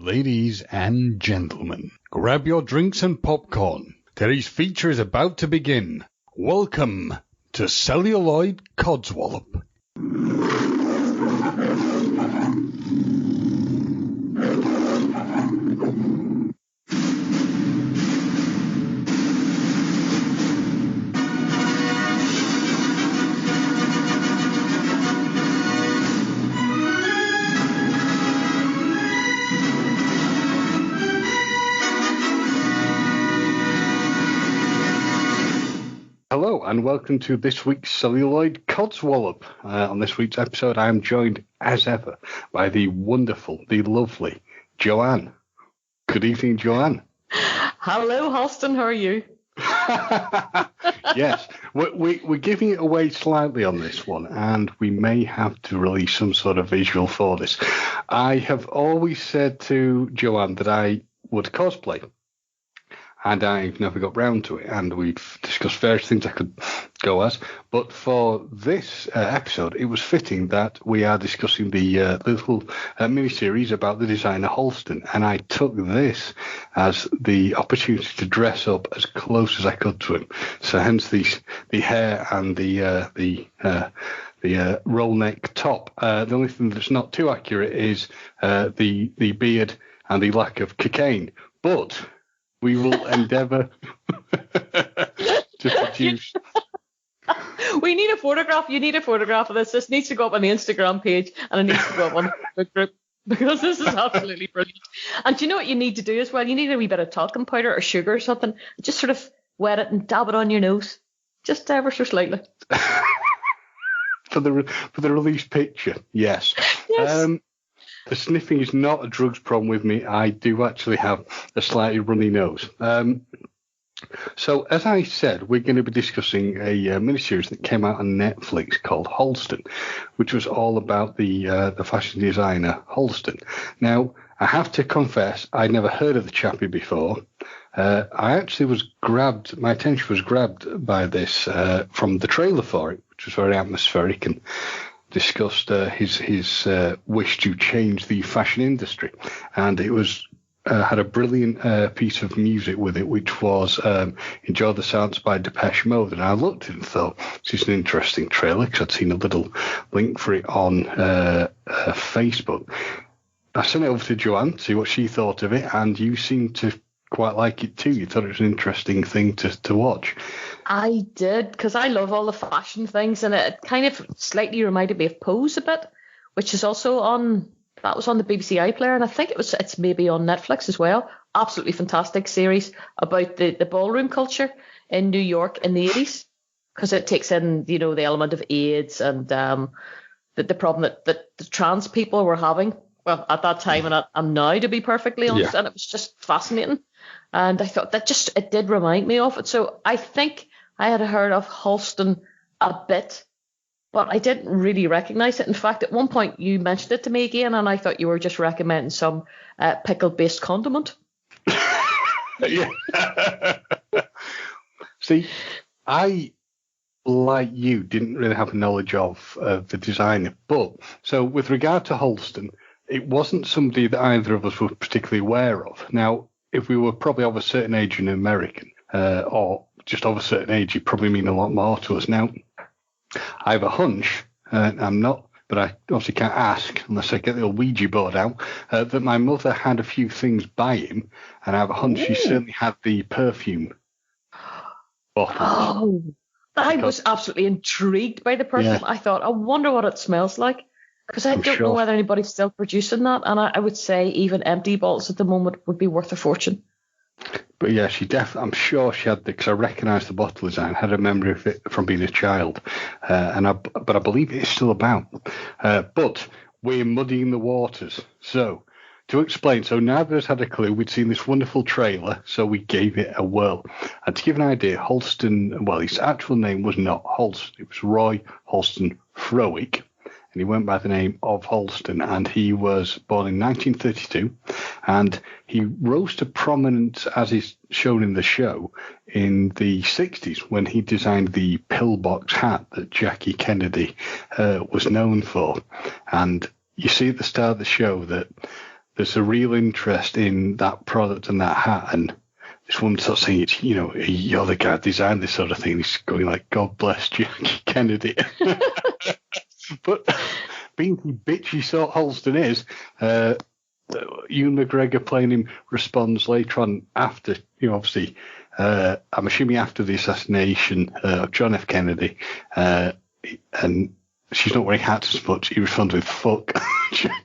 Ladies and gentlemen, grab your drinks and popcorn. Today's feature is about to begin. Welcome to Celluloid Codswallop. Hello and welcome to this week's Celluloid Codswallop. On this week's episode, I am joined, as ever, by the wonderful, the lovely Joanne. Good evening, Joanne. Hello, Halston. How are you? Yes, we're giving it away slightly on this one, and we may have to release some sort of visual for this. I have always said to Joanne that I would cosplay, and I've never got round to it, and we've discussed various things I could go as. But for this episode, it was fitting that we are discussing the little mini-series about the designer Halston, and I took this as the opportunity to dress up as close as I could to him. So hence the hair and the roll neck top. The only thing that's not too accurate is the beard and the lack of cocaine. But we will endeavour to produce. We need a photograph. You need a photograph of this. This needs to go up on the Instagram page, and it needs to go up on the Facebook group, because this is absolutely brilliant. And do you know what you need to do as well? You need a wee bit of talcum powder or sugar or something. Just sort of wet it and dab it on your nose, just ever so slightly. for the release picture, yes. Yes. The sniffing is not a drugs problem with me. I do actually have a slightly runny nose. So, as I said, we're going to be discussing a miniseries that came out on Netflix called Halston, which was all about the fashion designer Halston. Now, I have to confess, I'd never heard of the chappie before. I actually my attention was grabbed by this from the trailer for it, which was very atmospheric and discussed his wish to change the fashion industry, and it was had a brilliant piece of music with it, which was Enjoy the Silence by Depeche Mode. And I looked at it and thought, this is an interesting trailer, because I'd seen a little link for it on Facebook. I sent it over to Joanne to see what she thought of it, and you seemed to quite like it too. You thought it was an interesting thing to watch. I did, because I love all the fashion things, and it kind of slightly reminded me of Pose a bit, which is also that was on the BBC iPlayer, and I think it's maybe on Netflix as well. Absolutely fantastic series about the ballroom culture in New York in the 80s, because it takes in, the element of AIDS and the problem that the trans people were having, well, at that time and now, to be perfectly honest. Yeah. And it was just fascinating. And I thought it did remind me of it. So I think I had heard of Halston a bit, but I didn't really recognise it. In fact, at one point you mentioned it to me again, and I thought you were just recommending some pickle-based condiment. Yeah. See, I, like you, didn't really have knowledge of the designer. But, so with regard to Halston, it wasn't somebody that either of us were particularly aware of. Now, if we were probably of a certain age and American, or just of a certain age, it'd probably mean a lot more to us. Now, I have a hunch, I'm not, but I obviously can't ask unless I get the old Ouija board out, that my mother had a few things by him, and I have a hunch she certainly had the perfume bottles. Oh, I was absolutely intrigued by the perfume. Yeah. I thought, I wonder what it smells like, because I don't know whether anybody's still producing that, and I would say even empty bottles at the moment would be worth a fortune. But yeah, I'm sure she had because I recognised the bottle design, had a memory of it from being a child, but I believe it is still about. But we're muddying the waters. So to explain, so neither of us had a clue. We'd seen this wonderful trailer, so we gave it a whirl. And to give an idea, Halston, well, his actual name was not Halston. It was Roy Halston Frowick. And he went by the name of Halston, and he was born in 1932, and he rose to prominence, as is shown in the show, in the 60s when he designed the pillbox hat that Jackie Kennedy was known for. And you see at the start of the show that there's a real interest in that product and that hat, and this woman starts saying, you're the guy who designed this sort of thing. He's going like, God bless Jackie Kennedy. But being the bitchy sort Halston is, Ewan McGregor playing him responds later on after, obviously, I'm assuming after the assassination of John F. Kennedy, and she's not wearing hats as much. He responds with "fuck."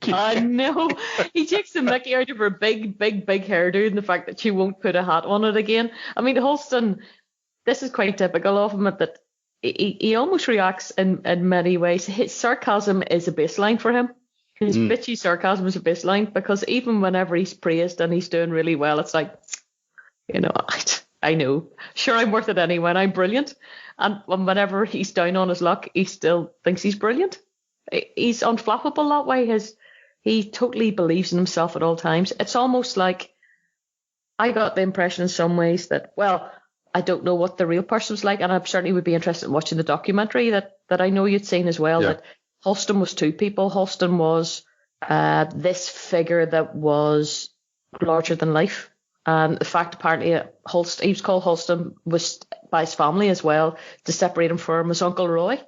I know. He takes the mickey out of her big hairdo and the fact that she won't put a hat on it again. I mean, Halston, this is quite typical of him, that he almost reacts in many ways. His sarcasm is a baseline for him. His bitchy sarcasm is a baseline, because even whenever he's praised and he's doing really well, it's like, I know. Sure, I'm worth it anyway, and I'm brilliant. And whenever he's down on his luck, he still thinks he's brilliant. He's unflappable that way. He totally believes in himself at all times. It's almost like, I got the impression in some ways that, well, I don't know what the real person was like, and I certainly would be interested in watching the documentary that I know you'd seen as well, that Halston was two people. Halston was this figure that was larger than life. The fact, apparently, he was called Halston was by his family as well, to separate him from his uncle Roy.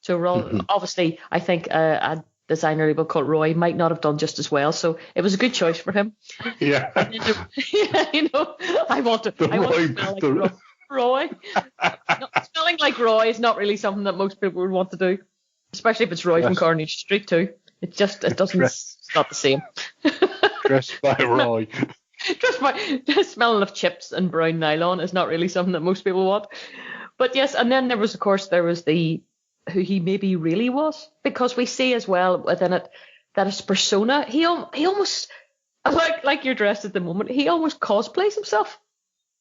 So obviously, I think a designer label called Roy might not have done just as well. So it was a good choice for him. Yeah. I want to smell like Roy. Smelling like Roy is not really something that most people would want to do, especially if it's Roy from Coronation Street too. It doesn't. It's not the same. Dressed by Roy. Just smelling of chips and brown nylon is not really something that most people want. But yes, and then there was who he maybe really was, because we see as well within it that his persona, he almost, like you're dressed at the moment, he almost cosplays himself,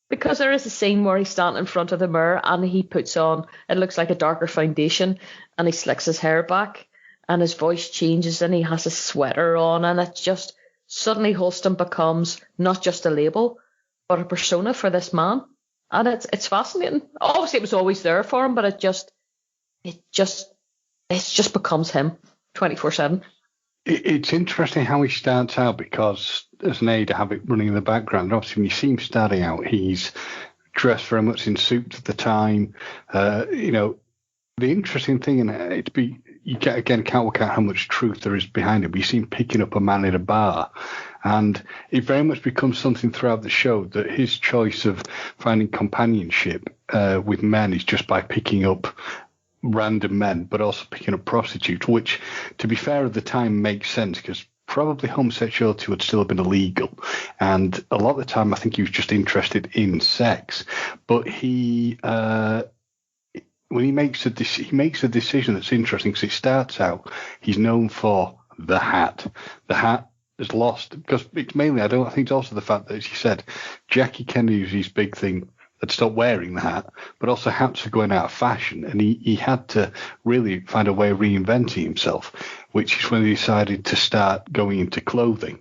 because there is a scene where he's standing in front of the mirror and he puts on, it looks like a darker foundation, and he slicks his hair back and his voice changes and he has a sweater on, and it's just, suddenly Halston becomes not just a label, but a persona for this man. And it's fascinating. Obviously, it was always there for him, but it just becomes him 24/7. It's interesting how he starts out, because as an aide, I have it running in the background. Obviously, when you see him starting out, he's dressed very much in suits at the time. The interesting thing, and you can't work out how much truth there is behind it, but you see him picking up a man in a bar, and it very much becomes something throughout the show that his choice of finding companionship with men is just by picking up random men, but also picking up prostitutes, which, to be fair, at the time makes sense, because probably homosexuality would still have been illegal, and a lot of the time I think he was just interested in sex. But when he makes a decision that's interesting, because it starts out, he's known for the hat. The hat is lost, because it's mainly, I think it's also the fact that, as you said, Jackie Kennedy was his big thing, had stopped wearing the hat, but also hats are going out of fashion, and he had to really find a way of reinventing himself, which is when he decided to start going into clothing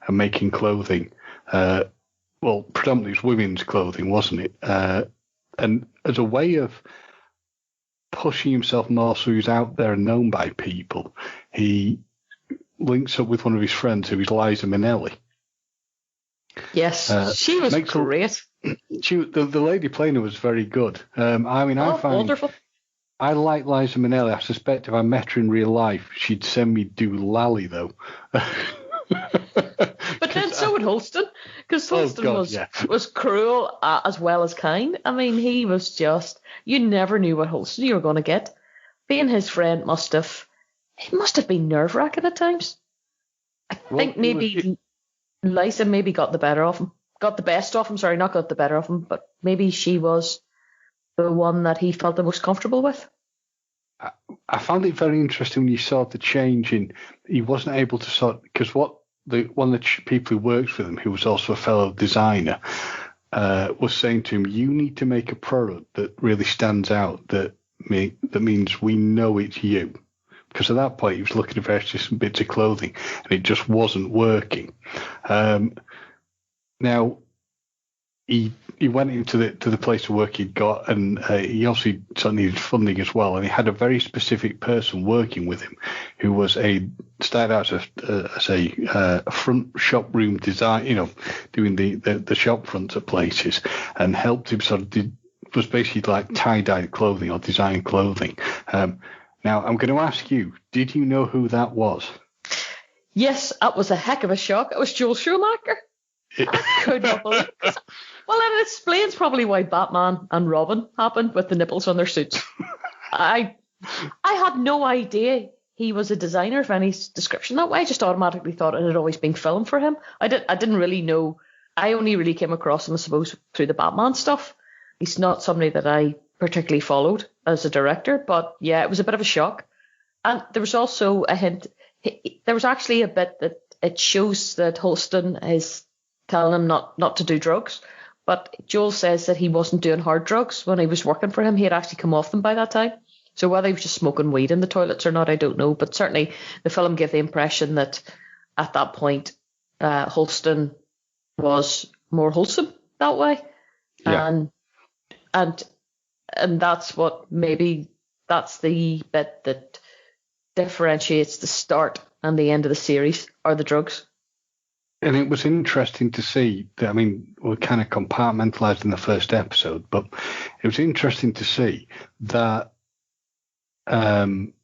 and making clothing. Predominantly it was women's clothing, wasn't it? And as a way of pushing himself more so he's out there and known by people, he links up with one of his friends, who is Liza Minnelli. Yes, she was great. The lady playing her was very good. I find wonderful. I like Liza Minnelli. I suspect if I met her in real life, she'd send me do Lally, though. But then so would Halston, because Halston was cruel as well as kind. I mean, he was just, you never knew what Halston you were going to get. Being his friend must have been nerve-wracking at times. I think maybe Liza maybe got the better of him. Got the best of him, sorry, not got the better of him, but maybe she was the one that he felt the most comfortable with. I found it very interesting when you saw the change in, he wasn't able to because one of the people who works with him, who was also a fellow designer, was saying to him, you need to make a product that really stands out, that means we know it's you. Because at that point he was looking at various bits of clothing and it just wasn't working. Now, he he went into the place of work he'd got, and he obviously sort of needed funding as well. And he had a very specific person working with him, who was started out as a front shop room design, doing the shop fronts at places, and helped him was basically like tie-dye clothing or design clothing. Now I'm going to ask you, did you know who that was? Yes, that was a heck of a shock. It was Joel Schumacher. I could not believe it. Well, it explains probably why Batman and Robin happened with the nipples on their suits. I had no idea he was a designer of any description that way. I just automatically thought it had always been filmed for him. I didn't really know. I only really came across him, I suppose, through the Batman stuff. He's not somebody that I particularly followed as a director, but yeah, it was a bit of a shock. And there was also a hint. There was actually a bit that it shows that Halston is telling him not to do drugs. But Joel says that he wasn't doing hard drugs when he was working for him. He had actually come off them by that time. So whether he was just smoking weed in the toilets or not, I don't know. But certainly the film gave the impression that at that point, Halston was more wholesome that way. Yeah. And that's that's the bit that differentiates the start and the end of the series are the drugs. And it was interesting to see that, we're kind of compartmentalized in the first episode, but it was interesting to see that and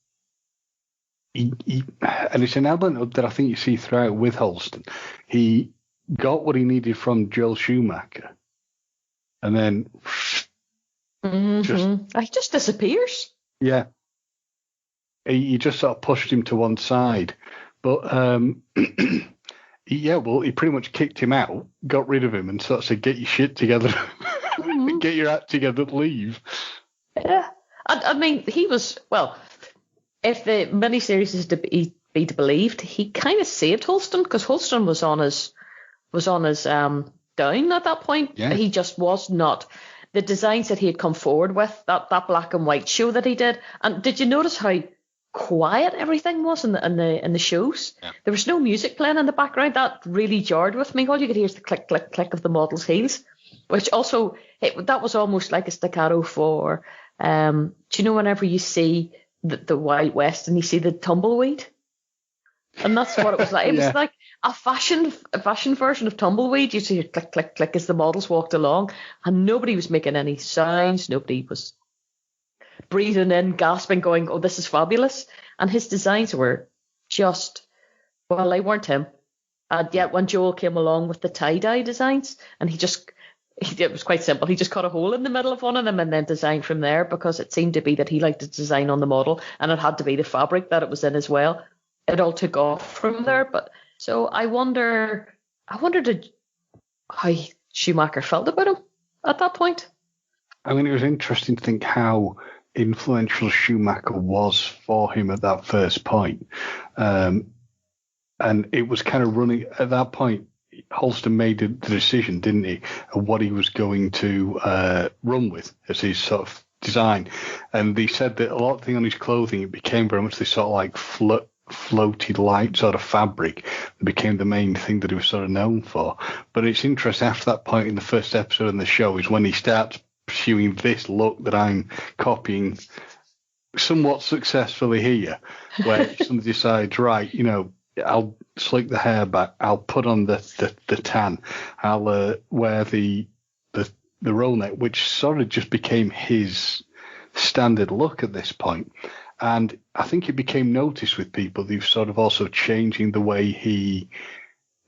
it's an element that I think you see throughout with Halston. He got what he needed from Joel Schumacher, and then he just disappears. Yeah. He just sort of pushed him to one side. But he pretty much kicked him out, got rid of him, and sort of said, "Get your shit together, get your act together, leave." Yeah, he was if the miniseries is to be believed, he kind of saved Halston because Halston was on his down at that point. Yeah. He just was not. The designs that he had come forward with, that black and white show that he did, and did you notice how quiet everything was in the shows? Yeah. There was no music playing in the background. That really jarred with me. All you could hear is the click, click, click of the model's heels, which also that was almost like a staccato for. Do you know whenever you see the Wild West and you see the tumbleweed, and that's what it was like. It was like a fashion version of tumbleweed. You see click, click, click as the models walked along, and nobody was making any sounds. Nobody was breathing in, gasping, going, "Oh, this is fabulous." And his designs were just, well, they weren't him. And yet when Joel came along with the tie-dye designs, and it was quite simple. He just cut a hole in the middle of one of them and then designed from there, because it seemed to be that he liked to design on the model, and it had to be the fabric that it was in as well. It all took off from there. But so I wondered how Schumacher felt about him at that point. It was interesting to think how influential Schumacher was for him at that first point. And it was kind of running at that point. Halston made the decision, didn't he, of what he was going to run with as his sort of design. And he said that a lot of things on his clothing, it became very much this sort of like floated light sort of fabric that became the main thing that he was sort of known for. But it's interesting, after that point in the first episode in the show is when he starts pursuing this look that I'm copying somewhat successfully here, where somebody decides, right, I'll slick the hair back, I'll put on the tan, I'll wear the roll neck, which sort of just became his standard look at this point. And I think it became noticed with people. He was sort of also changing the way he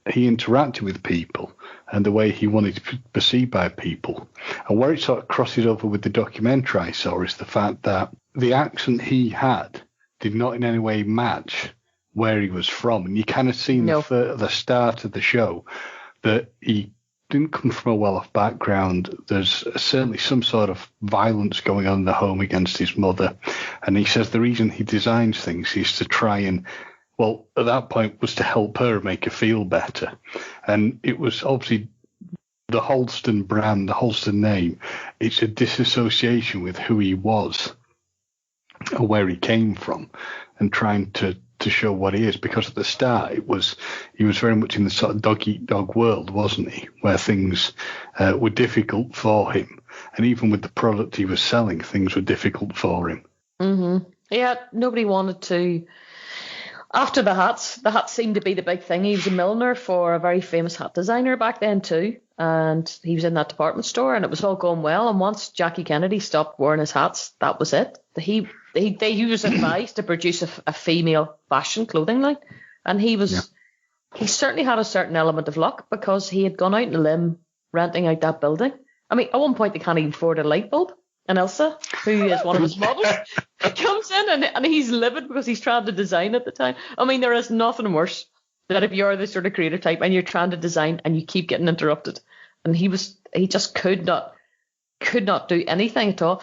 interacted with people and the way he wanted to be perceived by people. And where it sort of crosses over with the documentary I saw is the fact that the accent he had did not in any way match where he was from. And you kind of seen the start of the show that he didn't come from a well-off background. There's certainly some sort of violence going on in the home against his mother. And he says the reason he designs things is to try and, well, at that point was to help her make her feel better. And it was obviously the Halston brand, the Halston name. It's a disassociation with who he was or where he came from, and trying to to show what he is, because at the start he was very much in the sort of dog eat dog world, wasn't he, where things were difficult for him, and even with the product he was selling, things were difficult for him. Mm-hmm. Yeah, nobody wanted to. After the hats seemed to be the big thing. He was a milliner for a very famous hat designer back then too, and he was in that department store, and it was all going well. And once Jackie Kennedy stopped wearing his hats, that was it. He was advised to produce a female fashion clothing line, and he certainly had a certain element of luck, because he had gone out on a limb renting out that building. I mean, at one point they can't even afford a light bulb. And Elsa, who is one of his models, comes in and he's livid because he's trying to design at the time. I mean, there is nothing worse than if you're the sort of creative type and you're trying to design and you keep getting interrupted. And he just could not do anything at all.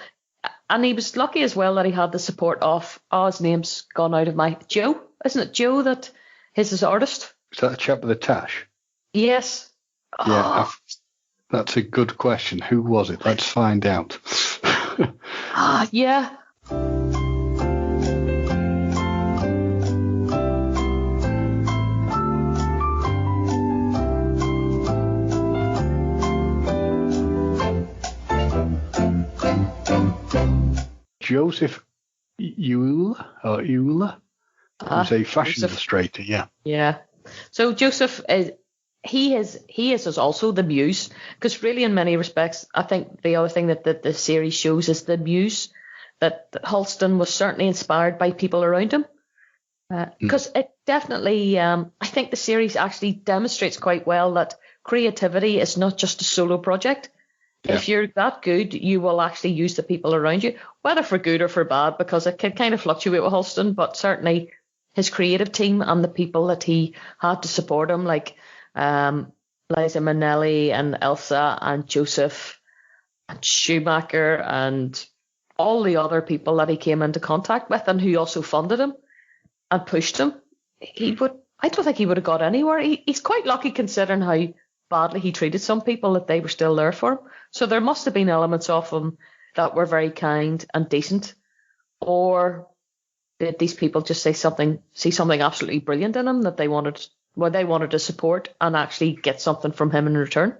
And he was lucky as well that he had the support of, his name's gone out of my, Joe, isn't it Joe that is his artist? Is that the chap with the tash? Yes. Yeah, that's a good question. Who was it? Let's find out. Yeah. Joseph Euler? He's a fashion illustrator, yeah. Yeah. So Joseph he is also the muse, because really in many respects I think the other thing that the series shows is the muse, that Halston was certainly inspired by people around him, because it definitely I think the series actually demonstrates quite well that creativity is not just a solo project. Yeah. If you're that good, you will actually use the people around you, whether for good or for bad, because it can kind of fluctuate with Halston, but certainly his creative team and the people that he had to support him, like Liza Minnelli and Elsa and Joseph and Schumacher and all the other people that he came into contact with and who also funded him and pushed him, I don't think he would have got anywhere. He's quite lucky considering how badly he treated some people, that they were still there for him. So there must have been elements of him that were very kind and decent, or did these people just see something absolutely brilliant in him that they wanted to support and actually get something from him in return?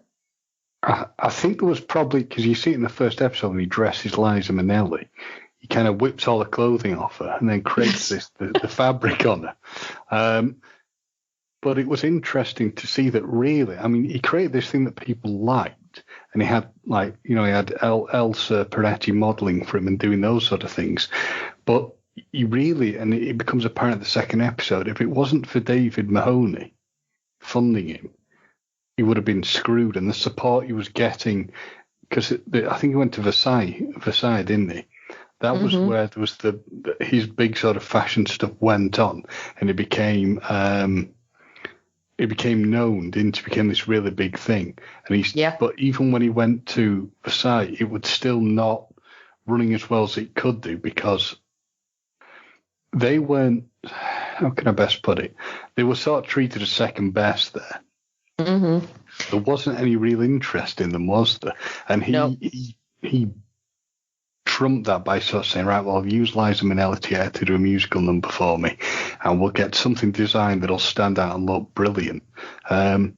I think there was probably, because you see it in the first episode when he dresses Liza Minnelli, he kind of whips all the clothing off her and then creates the fabric on her. But it was interesting to see that really, I mean, he created this thing that people liked, and he had he had Elsa Peretti modelling for him and doing those sort of things. But he really, and it becomes apparent in the second episode, if it wasn't for David Mahoney funding him, he would have been screwed. And the support he was getting, because I think he went to Versailles, didn't he? That was where there was his big sort of fashion stuff went on, and it became known, didn't it? Became this really big thing. And but even when he went to Versailles, it was still not running as well as it could do, because they weren't, how can I best put it? They were sort of treated as second best there. Mm-hmm. There wasn't any real interest in them, was there? And he trumped that by sort of saying, right, well, I've used Liza Minnelli to do a musical number for me, and we'll get something designed that'll stand out and look brilliant. The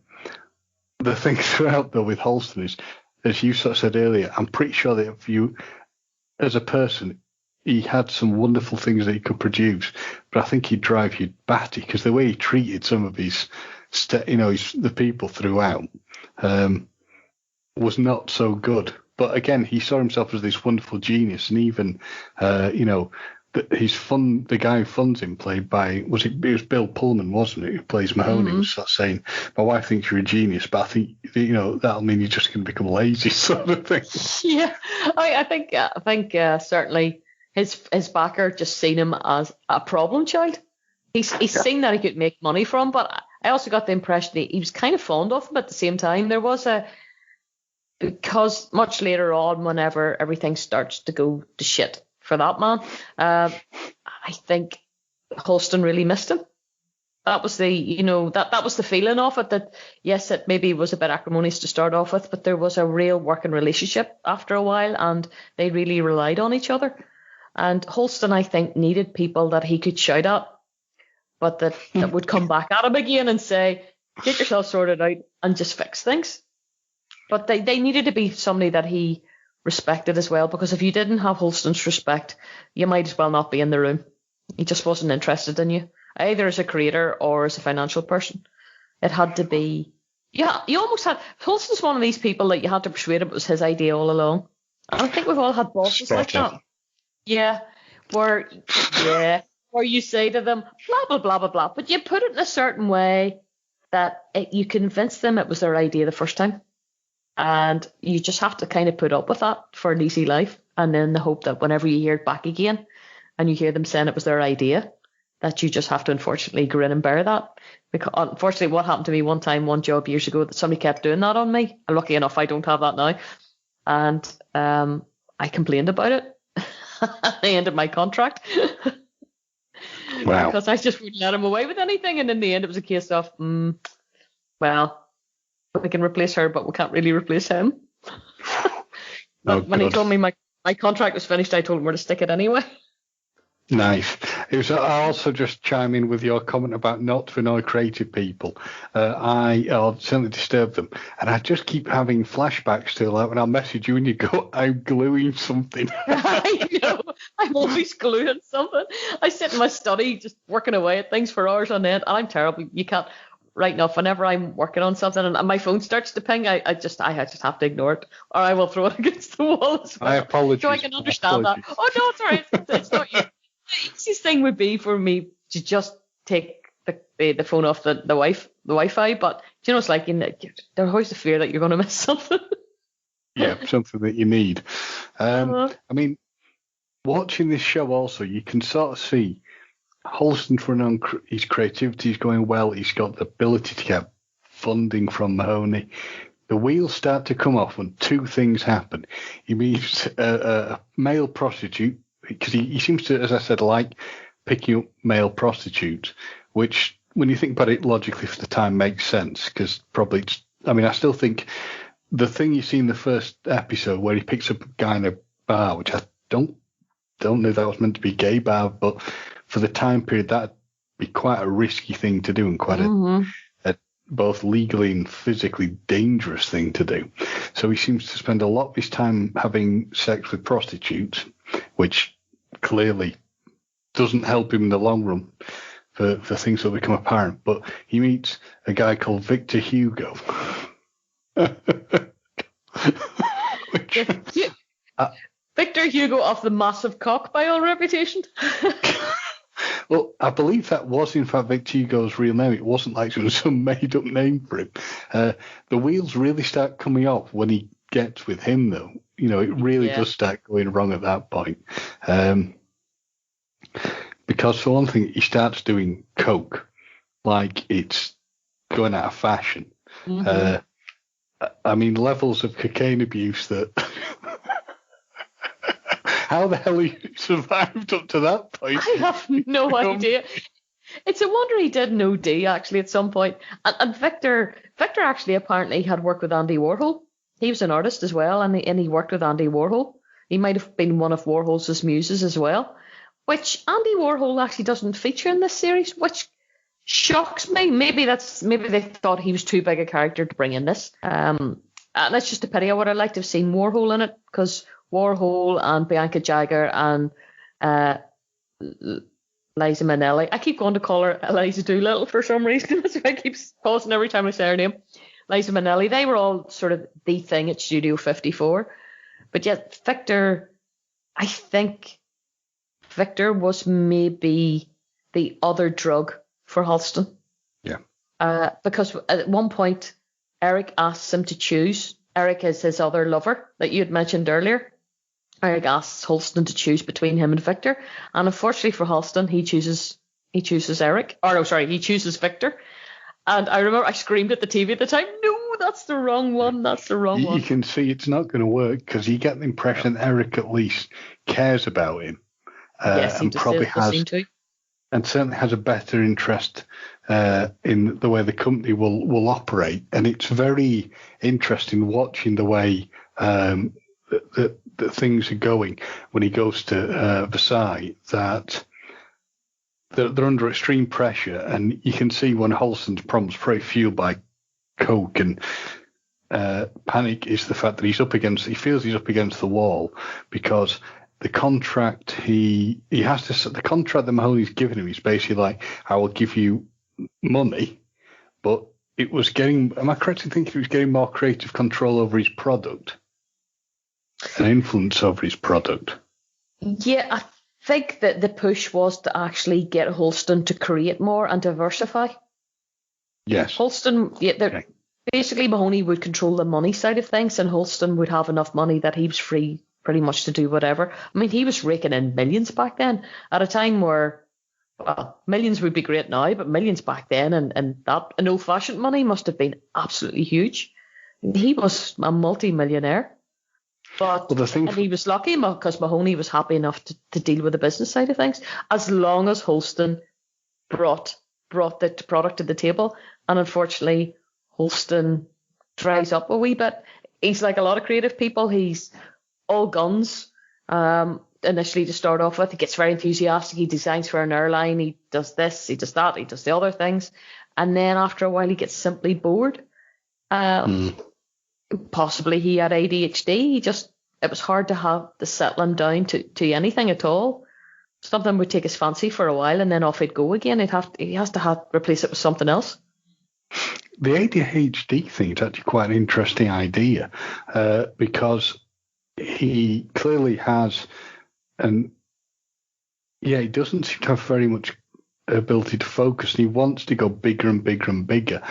thing throughout, though, with Halston is, as you sort of said earlier, I'm pretty sure that if you, as a person, he had some wonderful things that he could produce, but I think he'd drive you batty, because the way he treated some of his, the people throughout, was not so good. But again, he saw himself as this wonderful genius, and even, the guy who funds him, played by, it was Bill Pullman, wasn't it, who plays Mahoney, was sort of saying, my wife thinks you're a genius, but I think, that'll mean you're just going to become lazy, sort of thing. Yeah, I think certainly his backer just seen him as a problem child. He's seen that he could make money from, but I also got the impression that he was kind of fond of him at the same time. There was because much later on, whenever everything starts to go to shit for that man, I think Halston really missed him. That was that was the feeling of it, that yes, it maybe was a bit acrimonious to start off with, but there was a real working relationship after a while, and they really relied on each other. And Halston, I think, needed people that he could shout at. but that would come back at him again and say, get yourself sorted out and just fix things. But they needed to be somebody that he respected as well, because if you didn't have Halston's respect, you might as well not be in the room. He just wasn't interested in you, either as a creator or as a financial person. It had to be, yeah, you almost had, Halston's one of these people that you had to persuade it was his idea all along. And I think we've all had bosses like that. Yeah, where you say to them, blah, blah, blah, blah, blah, but you put it in a certain way that you convince them it was their idea the first time. And you just have to kind of put up with that for an easy life. And then the hope that whenever you hear it back again and you hear them saying it was their idea, that you just have to unfortunately grin and bear that. Because unfortunately, what happened to me one time, one job years ago, that somebody kept doing that on me. And lucky enough, I don't have that now. And I complained about it. They ended my contract. Wow. Because I just wouldn't let him away with anything. And in the end, it was a case of, well, we can replace her, but we can't really replace him. But when he told me my contract was finished, I told him where to stick it anyway. Nice. I also just chime in with your comment about not to annoy creative people. I certainly disturb them, and I just keep having flashbacks to like when I'll message you and you go, I'm gluing something. I know. I'm always gluing something. I sit in my study just working away at things for hours on end, and I'm terrible. You can't. Right enough, whenever I'm working on something and my phone starts to ping, I just have to ignore it, or I will throw it against the wall as well. I apologize. So I can understand that. Oh no, it's all right. It's not you. The easiest thing would be for me to just take the phone off the Wi-Fi, but you know, it's like there's always the fear that you're going to miss something. Yeah, something that you need. I mean, watching this show also, you can sort of see Halston's run on his creativity is going well. He's got the ability to get funding from Mahoney. The wheels start to come off when two things happen. He meets a male prostitute, because he seems to, as I said, like picking up male prostitutes, which, when you think about it logically for the time, makes sense, because probably, I still think the thing you see in the first episode where he picks up a guy in a bar, which I don't know that was meant to be a gay bar, but for the time period, that'd be quite a risky thing to do and quite a both legally and physically dangerous thing to do. So he seems to spend a lot of his time having sex with prostitutes, which clearly doesn't help him in the long run for things that become apparent. But he meets a guy called Victor Hugo. Victor Hugo of the massive cock by all reputation. Well, I believe that was in fact Victor Hugo's real name. It wasn't like some made up name for him. The wheels really start coming off when he gets with him, though. You know, it really does start going wrong at that point. Because for one thing, he starts doing coke like it's going out of fashion. Levels of cocaine abuse that... How the hell he survived up to that point? I have no idea. It's a wonder he did an OD, actually, at some point. And Victor actually apparently had worked with Andy Warhol. He was an artist as well, and he worked with Andy Warhol. He might have been one of Warhol's muses as well, which Andy Warhol actually doesn't feature in this series, which shocks me. Maybe they thought he was too big a character to bring in this. And it's just a pity. I would have liked to have seen Warhol in it, because Warhol and Bianca Jagger and Liza Minnelli. I keep going to call her Eliza Doolittle for some reason. That's why I keep pausing every time I say her name. Liza Minnelli. They were all sort of the thing at Studio 54. But yet Victor, I think Victor was maybe the other drug for Halston. Yeah. Because at one point, Eric asks him to choose. Eric is his other lover that you had mentioned earlier. Eric asks Halston to choose between him and Victor, and unfortunately for Halston, he chooses Eric. Or no, sorry, he chooses Victor. And I remember I screamed at the TV at the time, "No, that's the wrong one. That's the wrong one." You can see it's not going to work, because you get the impression Eric at least cares about him, yes, and probably has, and certainly has a better interest in the way the company will operate. And it's very interesting watching the way that things are going when he goes to Versailles, that they're under extreme pressure, and you can see when Halston's problems very fueled by coke and panic is the fact that he feels he's up against the wall because the contract the contract that Mahoney's given him is basically like, I will give you money, but it was getting, am I correct in thinking he was getting more creative control over his product and influence over his product? Yeah, I think that the push was to actually get Halston to create more and diversify. Yes. Halston, basically Mahoney would control the money side of things, and Halston would have enough money that he was free pretty much to do whatever. I mean, he was raking in millions back then at a time where, well, millions would be great now, but millions back then and that in old-fashioned money must have been absolutely huge. He was a multi-millionaire. But and he was lucky because Mahoney was happy enough to deal with the business side of things, as long as Halston brought the product to the table. And unfortunately, Halston dries up a wee bit. He's like a lot of creative people. He's all guns initially to start off with. He gets very enthusiastic. He designs for an airline. He does this, he does that, he does the other things. And then after a while, he gets simply bored. Possibly he had ADHD. It was hard to settle him down to anything at all. Something would take his fancy for a while, and then off he'd go again. He has to replace it with something else. The ADHD thing is actually quite an interesting idea because he clearly has, and he doesn't seem to have very much ability to focus, and he wants to go bigger and bigger and bigger.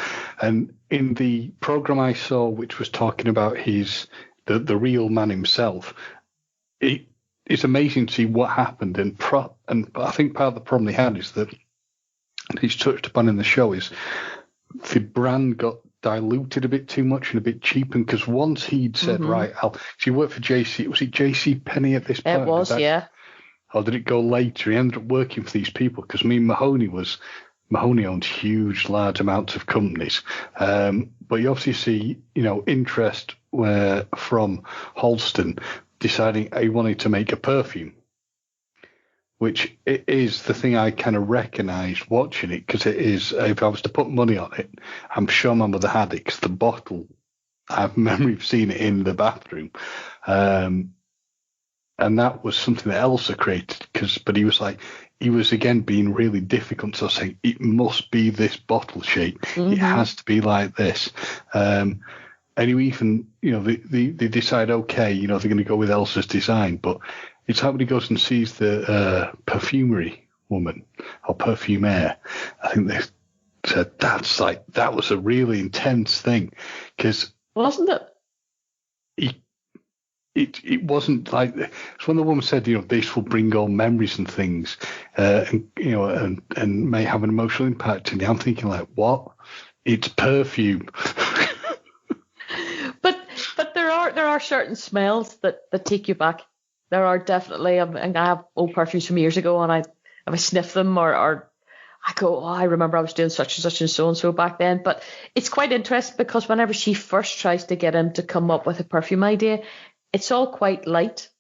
And in the program I saw, which was talking about the real man himself, it's amazing to see what happened. And I think part of the problem they had is that, and he's touched upon in the show, is the brand got diluted a bit too much and a bit cheapened, because once he'd said, right, he worked for JC, was it JC Penney at this point? It was, yeah. Or did it go later? He ended up working for these people because, Mahoney owns huge, large amounts of companies. But you obviously see, interest from Halston deciding he wanted to make a perfume, which it is the thing I kind of recognised watching it, because it is, if I was to put money on it, I'm sure my mother had it, because the bottle, I have memory of seeing it in the bathroom. And that was something that Elsa created, but he was again being really difficult. So saying it must be this bottle shape. It has to be like this. And you even, they decide, okay, they're going to go with Elsa's design, but it's how when he goes and sees the perfumery woman or perfumaire. I think they said that was a really intense thing, because wasn't it? It wasn't like, it's when the woman said, this will bring all memories and things, and may have an emotional impact. And I'm thinking, like, what? It's perfume. but there are certain smells that take you back. There are definitely, and I have old perfumes from years ago, and if I sniff them or I go, I remember I was doing such and such and so back then. But it's quite interesting, because whenever she first tries to get him to come up with a perfume idea, it's all quite light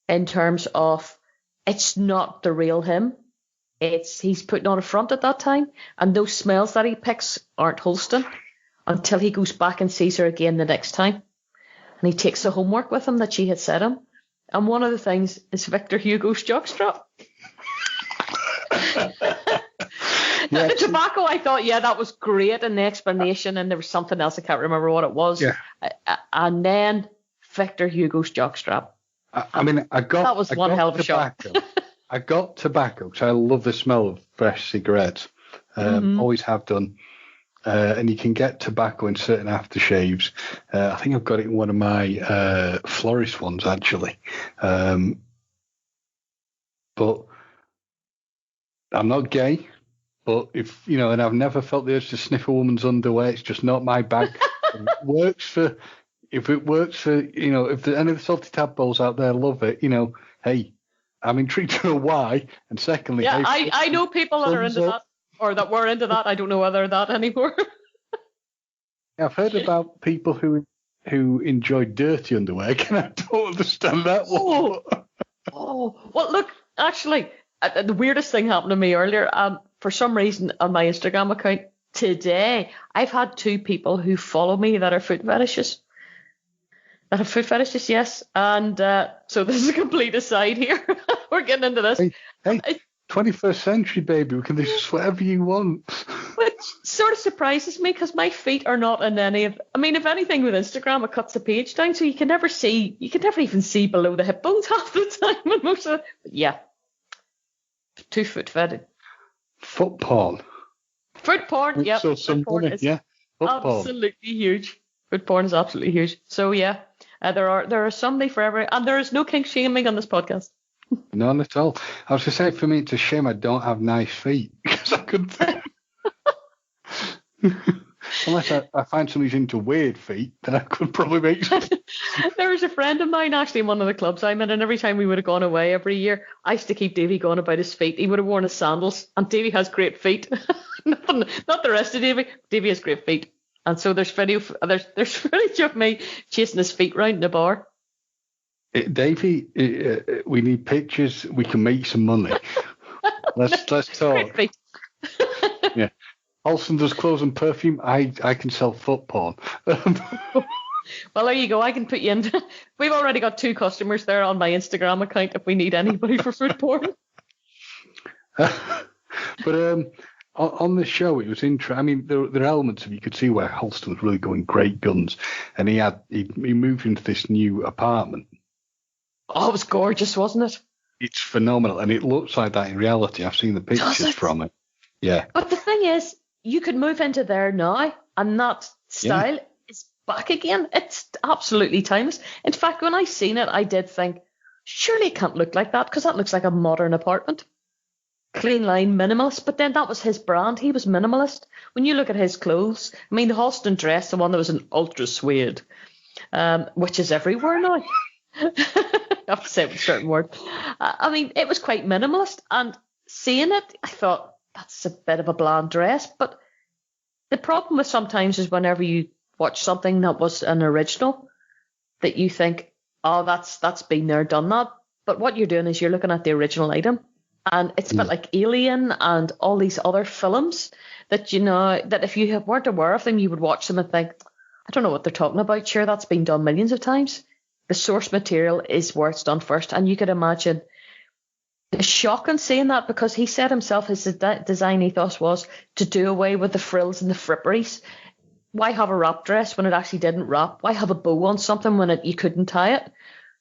in terms of it's not the real him. He's putting on a front at that time, and those smells that he picks aren't Halston until he goes back and sees her again the next time. And he takes the homework with him that she had set him. And one of the things is Victor Hugo's jockstrap. The tobacco, I thought, that was great in the explanation, and there was something else, I can't remember what it was. Yeah. And then Victor Hugo's jockstrap. That was one hell of a shot. I got tobacco because I love the smell of fresh cigarettes. Always have done. And you can get tobacco in certain aftershaves. I think I've got it in one of my florist ones, actually. But I'm not gay. But if, and I've never felt the urge to sniff a woman's underwear. It's just not my bag. If it works for, if there's any of the salty tadpoles out there love it, hey, I'm intrigued to know why. And secondly, yeah, I know people that are into that, or that were into that. I don't know whether that anymore. I've heard about people who enjoy dirty underwear. I don't understand that one. Oh, well, look, actually, The weirdest thing happened to me earlier. For some reason on my Instagram account today, I've had 2 people who follow me that are foot fetishes. That have foot fetishes, yes. And so this is a complete aside here. We're getting into this. Hey, 21st century, baby. We can do whatever you want. Which sort of surprises me because my feet are not in any of. I mean, if anything with Instagram, it cuts the page down, so you can never even see below the hip bones half the time. And most of but yeah, 2 foot fetish. Foot porn. Foot porn, yeah. So some money, yeah. Foot absolutely huge. Foot porn is absolutely huge. So yeah, there are somebody for every, and there is no kink shaming on this podcast. None at all. I was going to say, for me, it's a shame I don't have nice feet because I couldn't. Unless I find somebody's into weird feet, then I could probably make something. There was a friend of mine actually in one of the clubs I'm in, and every time we would have gone away every year, I used to keep Davey going about his feet. He would have worn his sandals, and Davey has great feet. Not the rest of Davey. Davey has great feet. And so there's footage of me chasing his feet round in a bar. Davey, we need pictures. We can make some money. Let's talk. Yeah. Halston does clothes and perfume. I can sell foot porn. Well, there you go. I can put you in. We've already got 2 customers there on my Instagram account if we need anybody for foot porn. But on the show, it was interesting. I mean, there are elements of you could see where Halston was really going great guns, and he moved into this new apartment. Oh, it was gorgeous, wasn't it? It's phenomenal, and it looks like that in reality. I've seen the pictures from it. Yeah. But the thing is, you could move into there now, and that style is back again. It's absolutely timeless. In fact, when I seen it, I did think, surely it can't look like that, because that looks like a modern apartment. Clean line, minimalist. But then that was his brand. He was minimalist. When you look at his clothes, I mean, the Halston dress, the one that was an ultra suede, which is everywhere now. I have to say it with a certain word. I mean, it was quite minimalist. And seeing it, I thought, that's a bit of a bland dress. But the problem with sometimes is whenever you watch something that was an original, that you think, oh, that's been there, done that. But what you're doing is you're looking at the original item. And it's a bit like Alien and all these other films that, you know, that if you weren't aware of them, you would watch them and think, I don't know what they're talking about. Sure, that's been done millions of times. The source material is where it's done first. And you could imagine the shock in saying that, because he said himself his design ethos was to do away with the frills and the fripperies. Why have a wrap dress when it actually didn't wrap? Why have a bow on something when you couldn't tie it?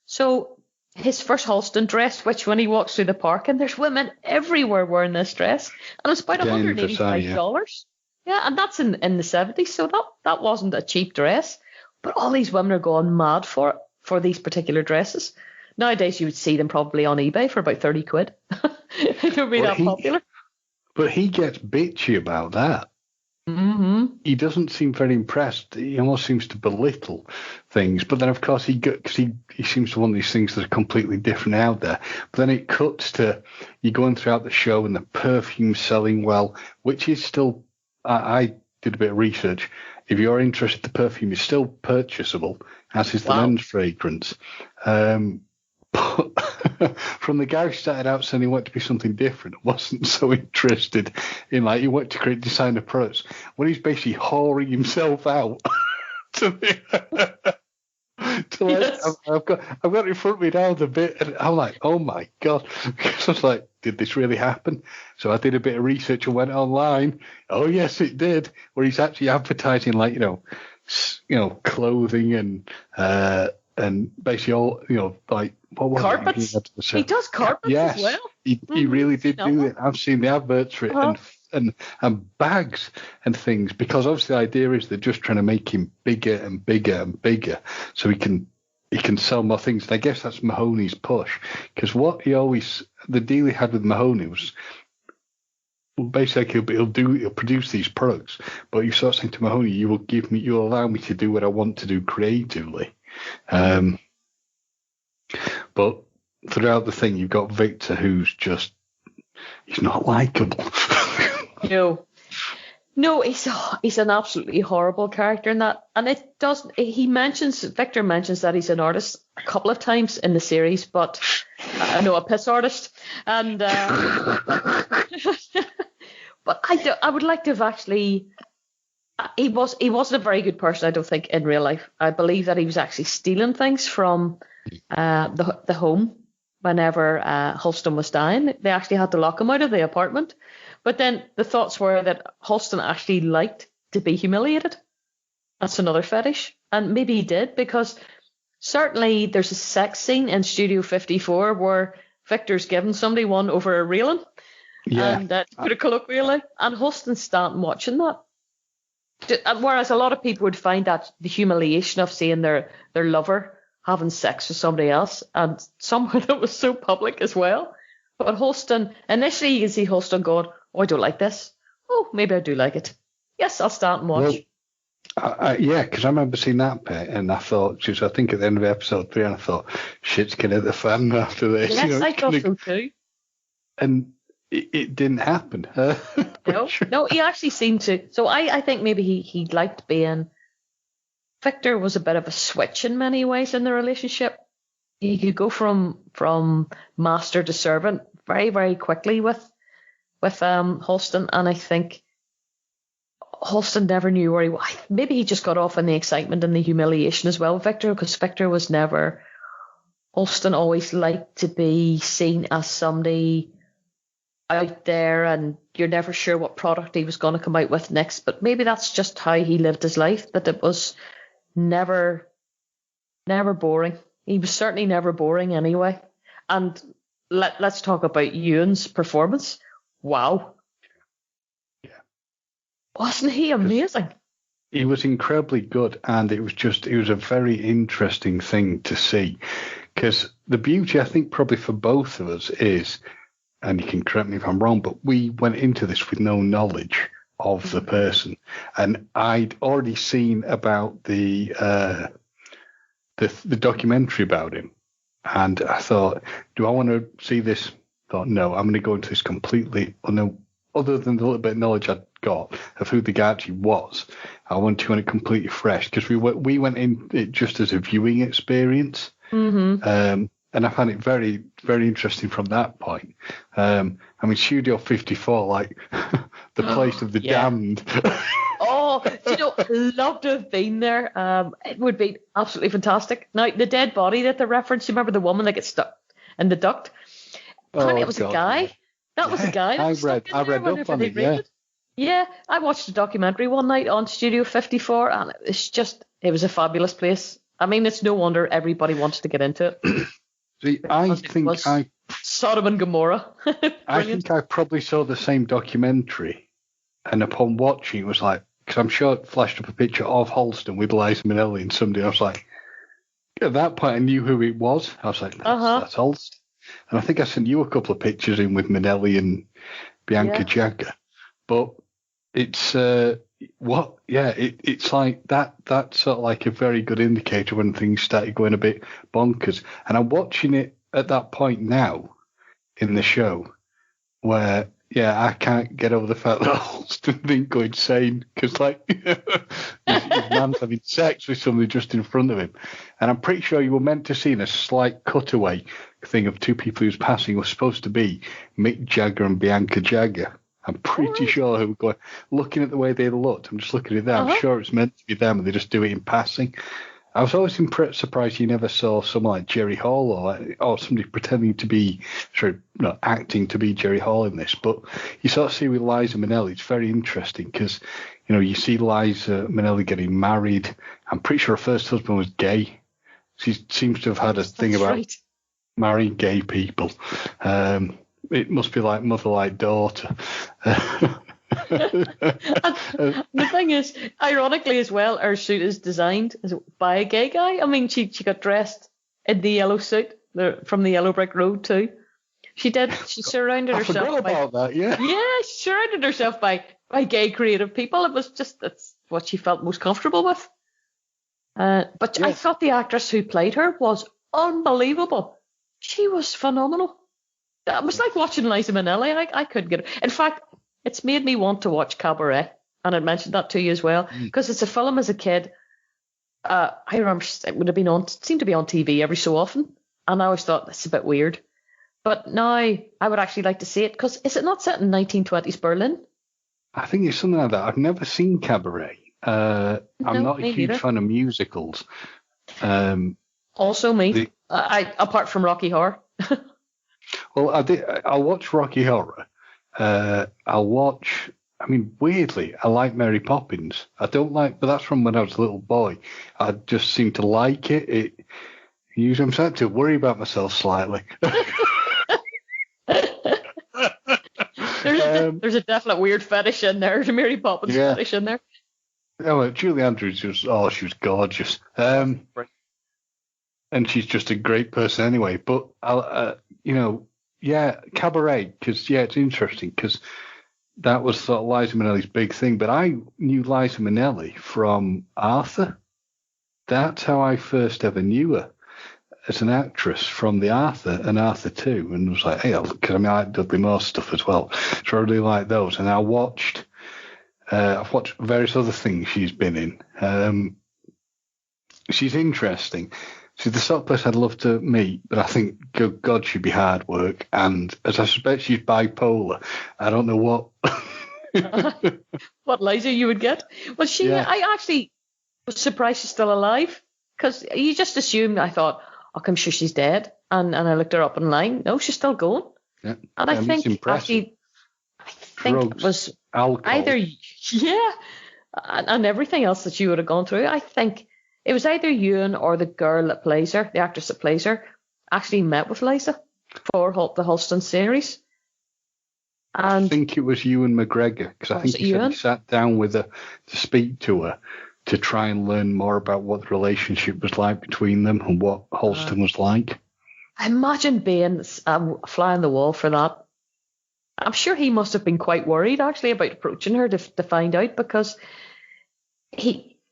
So his first Halston dress, which when he walks through the park, and there's women everywhere wearing this dress, and it's about $185. Yeah, and that's in the 70s, so that wasn't a cheap dress. But all these women are going mad for these particular dresses. Nowadays, you would see them probably on eBay for about 30 quid. They would be that popular. But he gets bitchy about that. Mm-hmm. He doesn't seem very impressed. He almost seems to belittle things. But then, of course, he seems to want these things that are completely different out there. But then it cuts to you going throughout the show and the perfume selling well, which is still, I did a bit of research. If you're interested, the perfume is still purchasable, as is the men's fragrance. But from the guy who started out saying he wanted to be something different, wasn't so interested in, like, he wanted to create designer products, when he's basically whoring himself out to yes. I've got it in front of me now the bit, and I'm like, oh my god, because I was like, did this really happen? So I did a bit of research and went online. Oh yes, it did. Where he's actually advertising, like, you know, clothing and basically all, you know, like, what was carpets. He does carpets as well. He really did do it. I've seen the adverts for it and bags and things, because obviously the idea is they're just trying to make him bigger and bigger and bigger so he can sell more things. And I guess that's Mahoney's push, because the deal he had with Mahoney was basically he'll produce these products, but you start saying to Mahoney, you'll allow me to do what I want to do creatively. But throughout the thing, you've got Victor, who's just, he's not likable. No, he's an absolutely horrible character in that. And Victor mentions that he's an artist a couple of times in the series, but I know, a piss artist. And but I would like to have actually. He wasn't a very good person, I don't think, in real life. I believe that he was actually stealing things from the home whenever Halston was dying. They actually had to lock him out of the apartment. But then the thoughts were that Halston actually liked to be humiliated. That's another fetish. And maybe he did, because certainly there's a sex scene in Studio 54 where Victor's giving somebody one over a railing. Yeah. And to put it colloquially. And Halston's standing watching that. Whereas a lot of people would find that the humiliation of seeing their lover having sex with somebody else, and someone that was so public as well. But Halston, initially you can see Halston going, oh, I don't like this. Oh, maybe I do like it. Yes, I'll start and watch. Well, yeah, because I remember seeing that bit, and I thought, I think at the end of episode 3, and I thought, shit's going to hit the fan after this. Yes, I thought so too. And it didn't happen. No, he actually seemed to. So I think maybe he liked being. Victor was a bit of a switch in many ways in the relationship. He could go from master to servant very, very quickly with Halston, and I think Halston never knew where he was. Maybe he just got off in the excitement and the humiliation as well, Victor, because Victor was never. Halston always liked to be seen as somebody out there, and you're never sure what product he was going to come out with next. But maybe that's just how he lived his life, that it was never boring. He was certainly never boring anyway. And let's talk about Ewan's performance. Wow. Yeah. Wasn't he amazing? He was incredibly good, and it was a very interesting thing to see, because the beauty, I think, probably for both of us is, and you can correct me if I'm wrong, but we went into this with no knowledge of the person, and I'd already seen about the documentary about him, and I thought, do I want to see this? I thought, no, I'm going to go into this completely other than the little bit of knowledge I'd got of who the guy actually was. I wanted to go in it completely fresh, because we went in it just as a viewing experience. Mm-hmm. And I found it very, very interesting from that point. I mean, Studio 54, like the place of the damned. Oh, love to have been there. It would be absolutely fantastic. Now, the dead body that they referenced, you remember the woman that gets stuck in the duct? Apparently, it was a guy. That was a guy. That was I read up on it. Yeah, I watched a documentary one night on Studio 54, and it was a fabulous place. I mean, it's no wonder everybody wants to get into it. See, I think Sodom and Gomorrah. I think I probably saw the same documentary, and upon watching, it was like, because I'm sure it flashed up a picture of Halston with Liza Minnelli and somebody. I was like, at that point, I knew who it was. I was like, that's Halston. And I think I sent you a couple of pictures in with Minnelli and Bianca Jagger. But it's it's like that's sort of like a very good indicator when things started going a bit bonkers. And I'm watching it at that point now in the show where I can't get over the fact that Halston didn't go insane, because like his man's having sex with somebody just in front of him. And I'm pretty sure you were meant to see in a slight cutaway thing of two people who's passing was supposed to be Mick Jagger and Bianca Jagger. I'm pretty sure who were going, looking at the way they looked. I'm just looking at that. I'm sure it's meant to be them, and they just do it in passing. I was always surprised you never saw someone like Jerry Hall or somebody pretending to be, acting to be Jerry Hall in this. But you sort of see with Liza Minnelli, it's very interesting because, you see Liza Minnelli getting married. I'm pretty sure her first husband was gay. She seems to have had a thing about marrying gay people. It must be like mother like daughter. The thing is, ironically as well, her suit is designed by a gay guy. I mean, she got dressed in the yellow suit from the Yellow Brick Road too. She did. She surrounded herself. I forgot about that. Yeah. Yeah, she surrounded herself by gay creative people. It was that's what she felt most comfortable with. But I thought the actress who played her was unbelievable. She was phenomenal. It was like watching Liza Minnelli. I couldn't get it. In fact, it's made me want to watch Cabaret, and I mentioned that to you as well, because it's a film as a kid. I remember it would have been seemed to be on TV every so often, and I always thought that's a bit weird. But now I would actually like to see it, because is it not set in 1920s Berlin? I think it's something like that. I've never seen Cabaret. I'm No, not a me huge neither. fan of musicals. Also me. The- I apart from Rocky Horror. Well, I'll watch Rocky Horror. I'll watch. I mean, weirdly, I like Mary Poppins. I don't like, but that's from when I was a little boy. I just seem to like it. Usually, I'm starting to worry about myself slightly. There's a definite weird fetish in there. There's a Mary Poppins fetish in there. Oh, Julie Andrews she was gorgeous. And she's just a great person anyway. But Cabaret, because it's interesting because that was sort of Liza Minnelli's big thing. But I knew Liza Minnelli from Arthur. That's how I first ever knew her, as an actress, from the Arthur and Arthur 2, and was like, hey, because I like Dudley Moore's stuff as well, so I really like those. And I've watched various other things she's been in. She's interesting. She's the sort of person I'd love to meet, but I think, good God, she'd be hard work. And as I suspect she's bipolar, I don't know what. What Liza you would get. Well, I actually was surprised she's still alive, because you just assumed, I thought, I'm sure she's dead. And I looked her up online. No, she's still going. Yeah. And I think it was alcohol. either, and everything else that she would have gone through. I think it was either Ewan or the girl that plays her, the actress that plays her, actually met with Liza for the Halston series. And I think it was Ewan McGregor, because I think he said he sat down with her to speak to her, to try and learn more about what the relationship was like between them and what Halston was like. I imagine being a fly on the wall for that. I'm sure he must have been quite worried, actually, about approaching her to find out, because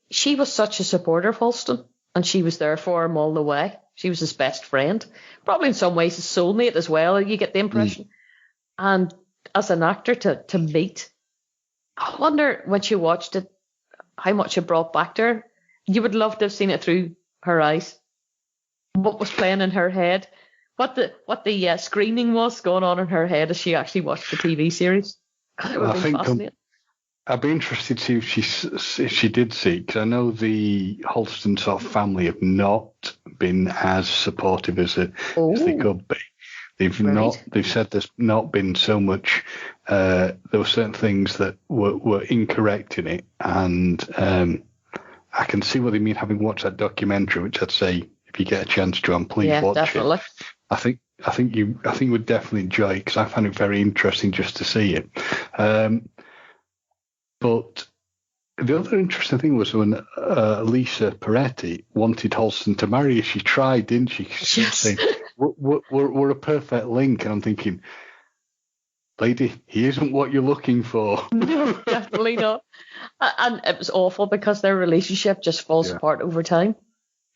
she was such a supporter of Halston, and she was there for him all the way. She was his best friend, probably in some ways his soulmate as well, you get the impression. And as an actor to meet, I wonder, when she watched it, how much it brought back to her. You would love to have seen it through her eyes. What was playing in her head, what the screening was going on in her head as she actually watched the TV series. God, it would have been fascinating. I'd be interested to see if she did see, because I know the Halston sort of family have not been as supportive as they could be. They've said there's not been so much. There were certain things that were incorrect in it, and I can see what they mean, having watched that documentary, which I'd say, if you get a chance, Joanne, please watch definitely. it. I think you would definitely enjoy it, because I found it very interesting just to see it. But the other interesting thing was when Lisa Peretti wanted Halston to marry her. She tried, didn't she? She was saying, we're a perfect link. And I'm thinking, lady, he isn't what you're looking for. No, definitely not. And it was awful, because their relationship just falls apart over time.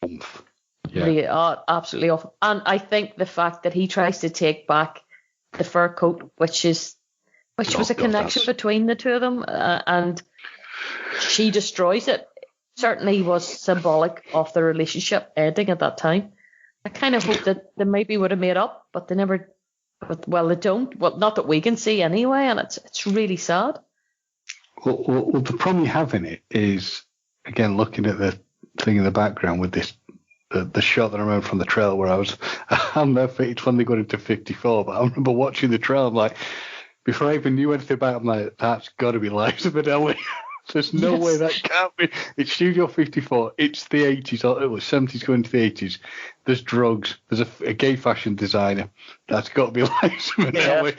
Yeah. Really, absolutely awful. And I think the fact that he tries to take back the fur coat, which was a connection between the two of them, and she destroys it, certainly was symbolic of the relationship ending at that time. I kind of hope that they maybe would have made up, but they never. Well, they don't. Well, not that we can see anyway, and it's really sad. Well, the problem you have in it is, again, looking at the thing in the background with this. The shot that I remember from the trailer where it's when they got into 54, but I remember watching the trailer, I'm like, before I even knew anything about it, I'm like, that's got to be Liza Minnelli. There's no way that can't be. It's Studio 54. It's the 80s, or it was 70s going to the 80s. There's drugs. There's a gay fashion designer. That's got to be Liza Minnelli.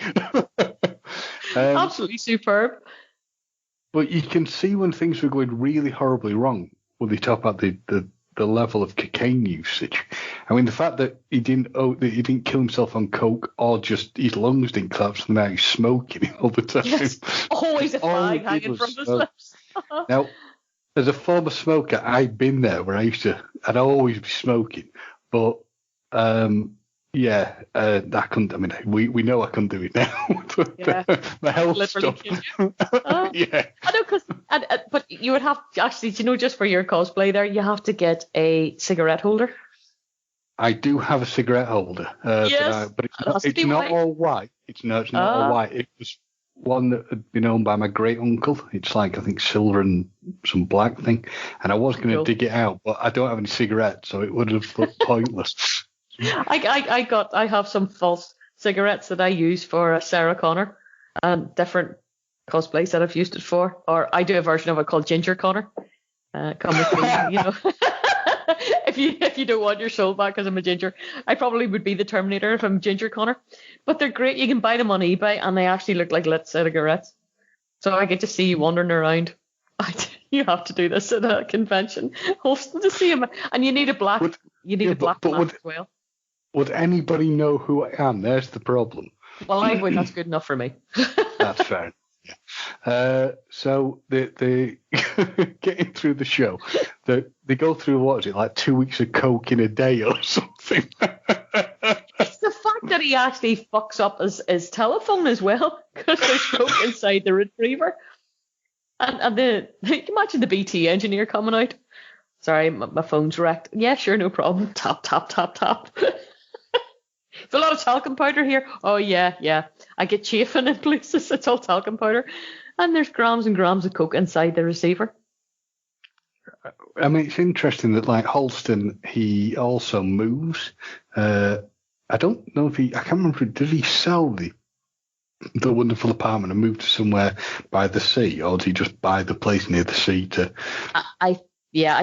Absolutely superb. But you can see when things were going really horribly wrong when they talk about the level of cocaine usage. I mean, the fact that he didn't kill himself on coke, or just his lungs didn't collapse, and now he's smoking all the time. Yes, always a fag hanging from his lips. Now, as a former smoker, I'd been there where I'd always be smoking, but I couldn't. I mean, we know I couldn't do it now. My health literally stuff. Yeah. I know, but you would have actually, just for your cosplay there, you have to get a cigarette holder. I do have a cigarette holder, Yes, but it has to it's be not white. all white. It's not all white. It was one that had been owned by my great uncle. It's like, I think, silver and some black thing. And I was going to dig it out, but I don't have any cigarettes, so it would have looked pointless. I have some false cigarettes that I use for Sarah Connor and different cosplays that I've used it for. Or I do a version of it called Ginger Connor. Come with me, you know. If you don't want your soul back because I'm a ginger, I probably would be the Terminator if I'm Ginger Connor. But they're great. You can buy them on eBay, and they actually look like lit cigarettes. So I get to see you wandering around. You have to do this at a convention, hosting to see him, and you need a black. Black mask as well. Would anybody know who I am? There's the problem. Well, I would. That's good enough for me. That's fair. Yeah. So they getting through the show, they go through, what is it, like 2 weeks of coke in a day or something? It's the fact that he actually fucks up his telephone as well, because there's coke inside the retriever. And can you imagine the BT engineer coming out? Sorry, my phone's wrecked. Yeah, sure, no problem. Tap, tap, tap, tap. There's a lot of talcum powder here. Oh, yeah. I get chafing in places. It's all talcum powder. And there's grams and grams of coke inside the receiver. I mean, it's interesting that, like, Halston, he also moves. I don't know if I can't remember, did he sell the wonderful apartment and move to somewhere by the sea, or did he just buy the place near the sea to... I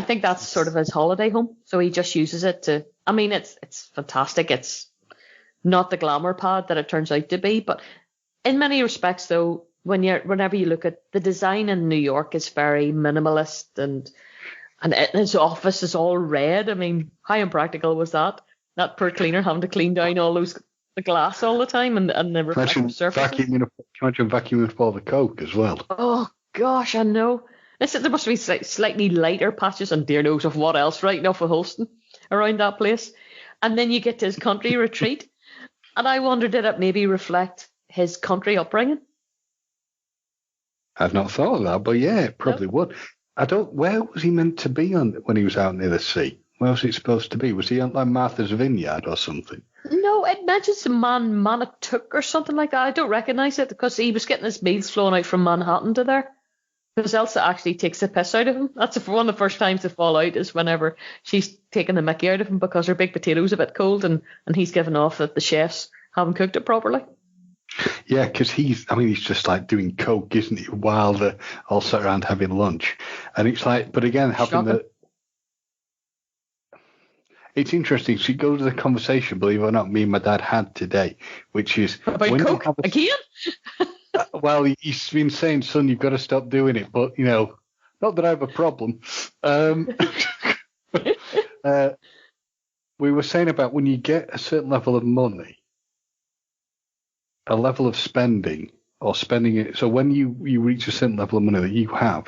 think that's sort of his holiday home. So he just uses it to... I mean, it's fantastic. It's not the glamour pad that it turns out to be, but in many respects, though, whenever you look at the design in New York, is very minimalist, and his office is all red. I mean, how impractical was that? That poor cleaner having to clean down all the glass all the time and the reflective surfaces. Imagine vacuuming up all the coke as well. Oh gosh, I know. There must be slightly lighter patches, and dear knows of what else right now for Halston around that place. And then you get to his country retreat. And I wonder, did it maybe reflect his country upbringing? I've not thought of that, but yeah, it probably would. Where was he meant to be when he was out near the sea? Where was it supposed to be? Was he on like Martha's Vineyard or something? No, it mentions Manitouk or something like that. I don't recognise it because he was getting his meals flown out from Manhattan to there. Because Elsa actually takes the piss out of him. That's one of the first times they fall out, is whenever she's taking the mickey out of him because her baked potato's a bit cold, and he's given off that the chefs haven't cooked it properly. Yeah, because he's just like doing coke, isn't he, while they're all sat around having lunch. And it's like, but again, it's interesting. She goes to the conversation, believe it or not, me and my dad had today, which is... About coke again? Well, he's been saying, son, you've got to stop doing it. But, not that I have a problem. We were saying about when you get a certain level of money, a level of spending, or spending it. So when you reach a certain level of money that you have,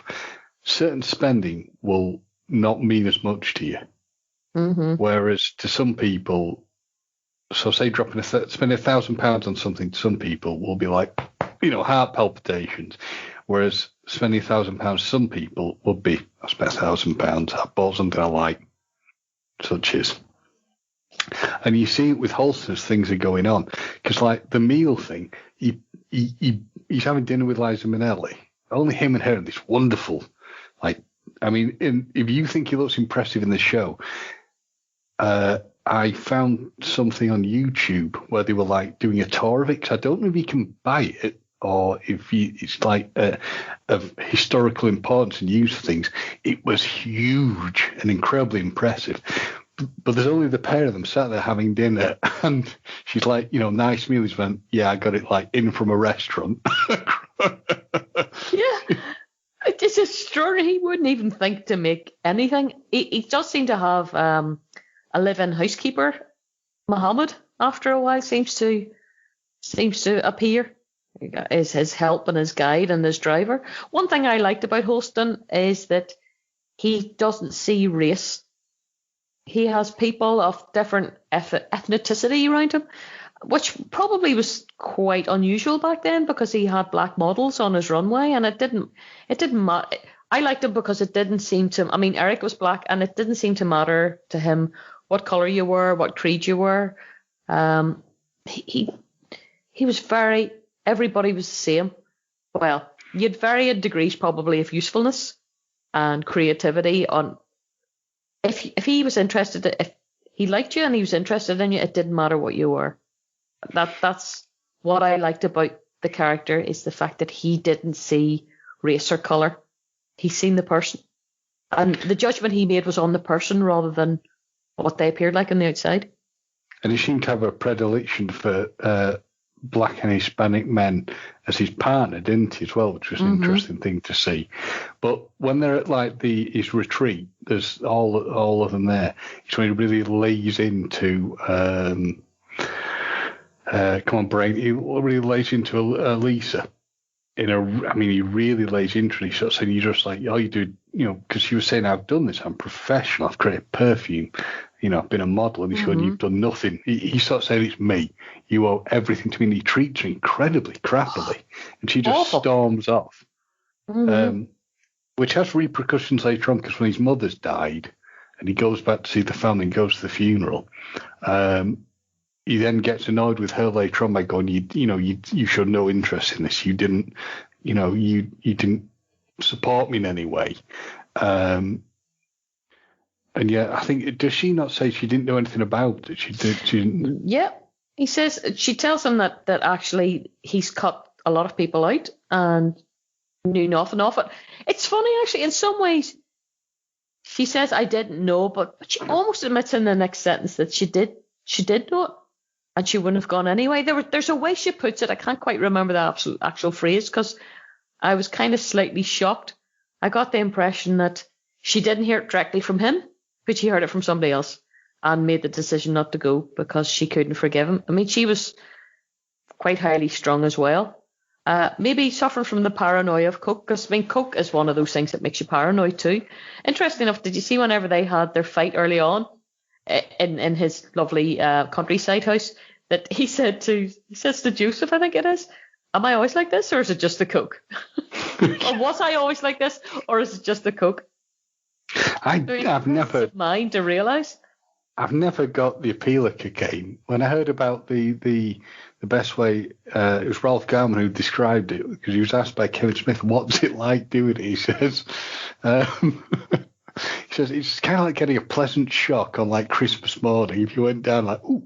certain spending will not mean as much to you. Mm-hmm. Whereas to some people, so say spending £1,000 on something, to some people will be like, heart palpitations. Whereas spending £1,000, some people would be, I spent £1,000, I bought something I like, such as. And you see it with Halston as things are going on, because like the meal thing, he's having dinner with Liza Minnelli, only him and her, and this wonderful, if you think he looks impressive in the show, I found something on YouTube where they were like doing a tour of it, because I don't know if you can buy it or if it's like of historical importance and use for things. It was huge and incredibly impressive. But there's only the pair of them sat there having dinner, and she's like, nice meal. He's went, yeah, I got it like in from a restaurant. Yeah, it's extraordinary. He wouldn't even think to make anything. He does seem to have a live-in housekeeper, Mohammed. After a while, seems to appear as his help and his guide and his driver. One thing I liked about Halston is that he doesn't see race. He has people of different ethnicity around him, which probably was quite unusual back then because he had black models on his runway, and it didn't matter. I liked him because it didn't seem to. I mean, Eric was black, and it didn't seem to matter to him what color you were, what creed you were. He was very. Everybody was the same. Well, you had varying degrees probably of usefulness and creativity. On if he was interested, if he liked you and he was interested in you, it didn't matter what you were. That's what I liked about the character, is the fact that he didn't see race or color. He seen the person, and the judgment he made was on the person rather than what they appeared like on the outside. And he seemed to have a predilection for black and Hispanic men as his partner, didn't he, as well, which was an interesting thing to see. But when they're at like his retreat, there's all of them there. He's when he really lays into come on, brain. He really lays into Lisa. He really lays into it. He sort of saying, "You just like, oh, you do, because she was saying, I've done this. I'm professional. I've created perfume. I've been a model." And he's going, "You've done nothing." He sort of said, "It's me. You owe everything to me." And he treats her incredibly crappily, and she just storms off, which has repercussions later on, because when his mother's died, and he goes back to see the family and goes to the funeral. He then gets annoyed with her later on by going, you showed no interest in this. You didn't, you didn't support me in any way. And yeah, I think, does she not say she didn't know anything about it? She didn't. Yeah. He says, she tells him that actually he's cut a lot of people out and knew nothing of it. It's funny, actually, in some ways. She says, I didn't know, but she almost admits in the next sentence that she did know it. And she wouldn't have gone anyway. There's a way she puts it. I can't quite remember the actual phrase, because I was kind of slightly shocked. I got the impression that she didn't hear it directly from him, but she heard it from somebody else and made the decision not to go because she couldn't forgive him. I mean, she was quite highly strung as well. Maybe suffering from the paranoia of coke, because coke is one of those things that makes you paranoid too. Interesting enough, did you see whenever they had their fight early on in his lovely countryside house, that he says to Joseph, I think it is, am I always like this, or is it just the coke? Or was I always like this, or is it just the coke? I've never mind to realise. I've never got the appeal of cocaine. When I heard about the best way, it was Ralph Garman who described it, because he was asked by Kevin Smith, "What's it like doing it?" He says. He says it's kind of like getting a pleasant shock on like Christmas morning if you went down like, ooh.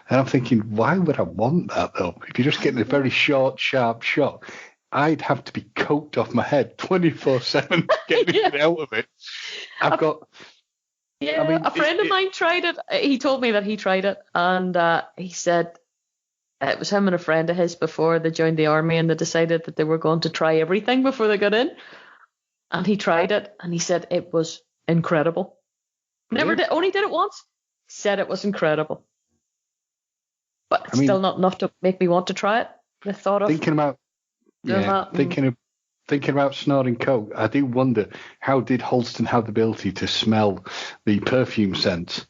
And I'm thinking, why would I want that though? If you're just getting a very short, sharp shock, I'd have to be coked off my head 24/7 getting it out of it. A friend of mine tried it. He told me that he tried it, and he said it was him and a friend of his before they joined the army, and they decided that they were going to try everything before they got in. And he tried it, and he said it was incredible. Only did it once. Said it was incredible, but it's still not enough to make me want to try it. The thought of thinking about snorting coke, I do wonder, how did Halston have the ability to smell the perfume scent?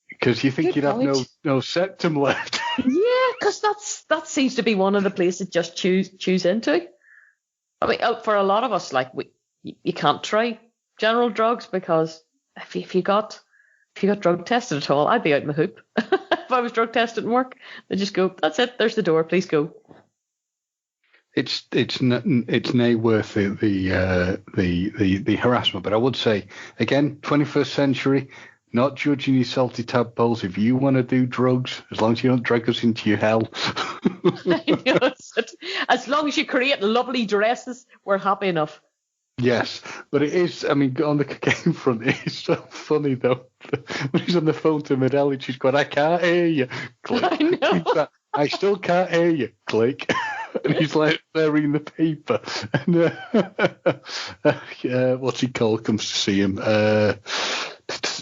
Because you think you'd have no septum left. Yeah, because that seems to be one of the places just choose into. I mean, for a lot of us, like you can't try general drugs, because if you got drug tested at all, I'd be out my hoop. If I was drug tested in work, they just go, that's it, there's the door, please go. It's nay worth the harassment, but I would say again, 21st century, not judging you salty tadpoles. If you want to do drugs, as long as you don't drag us into your hell. As long as you create lovely dresses, we're happy enough. Yes, but it is, I mean, on the cocaine front, it is so funny, though. When he's on the phone to Medell, she's going, I can't hear you. Click. I know. Like, I still can't hear you. Click. And he's like, they're reading the paper. And what's he called comes to see him.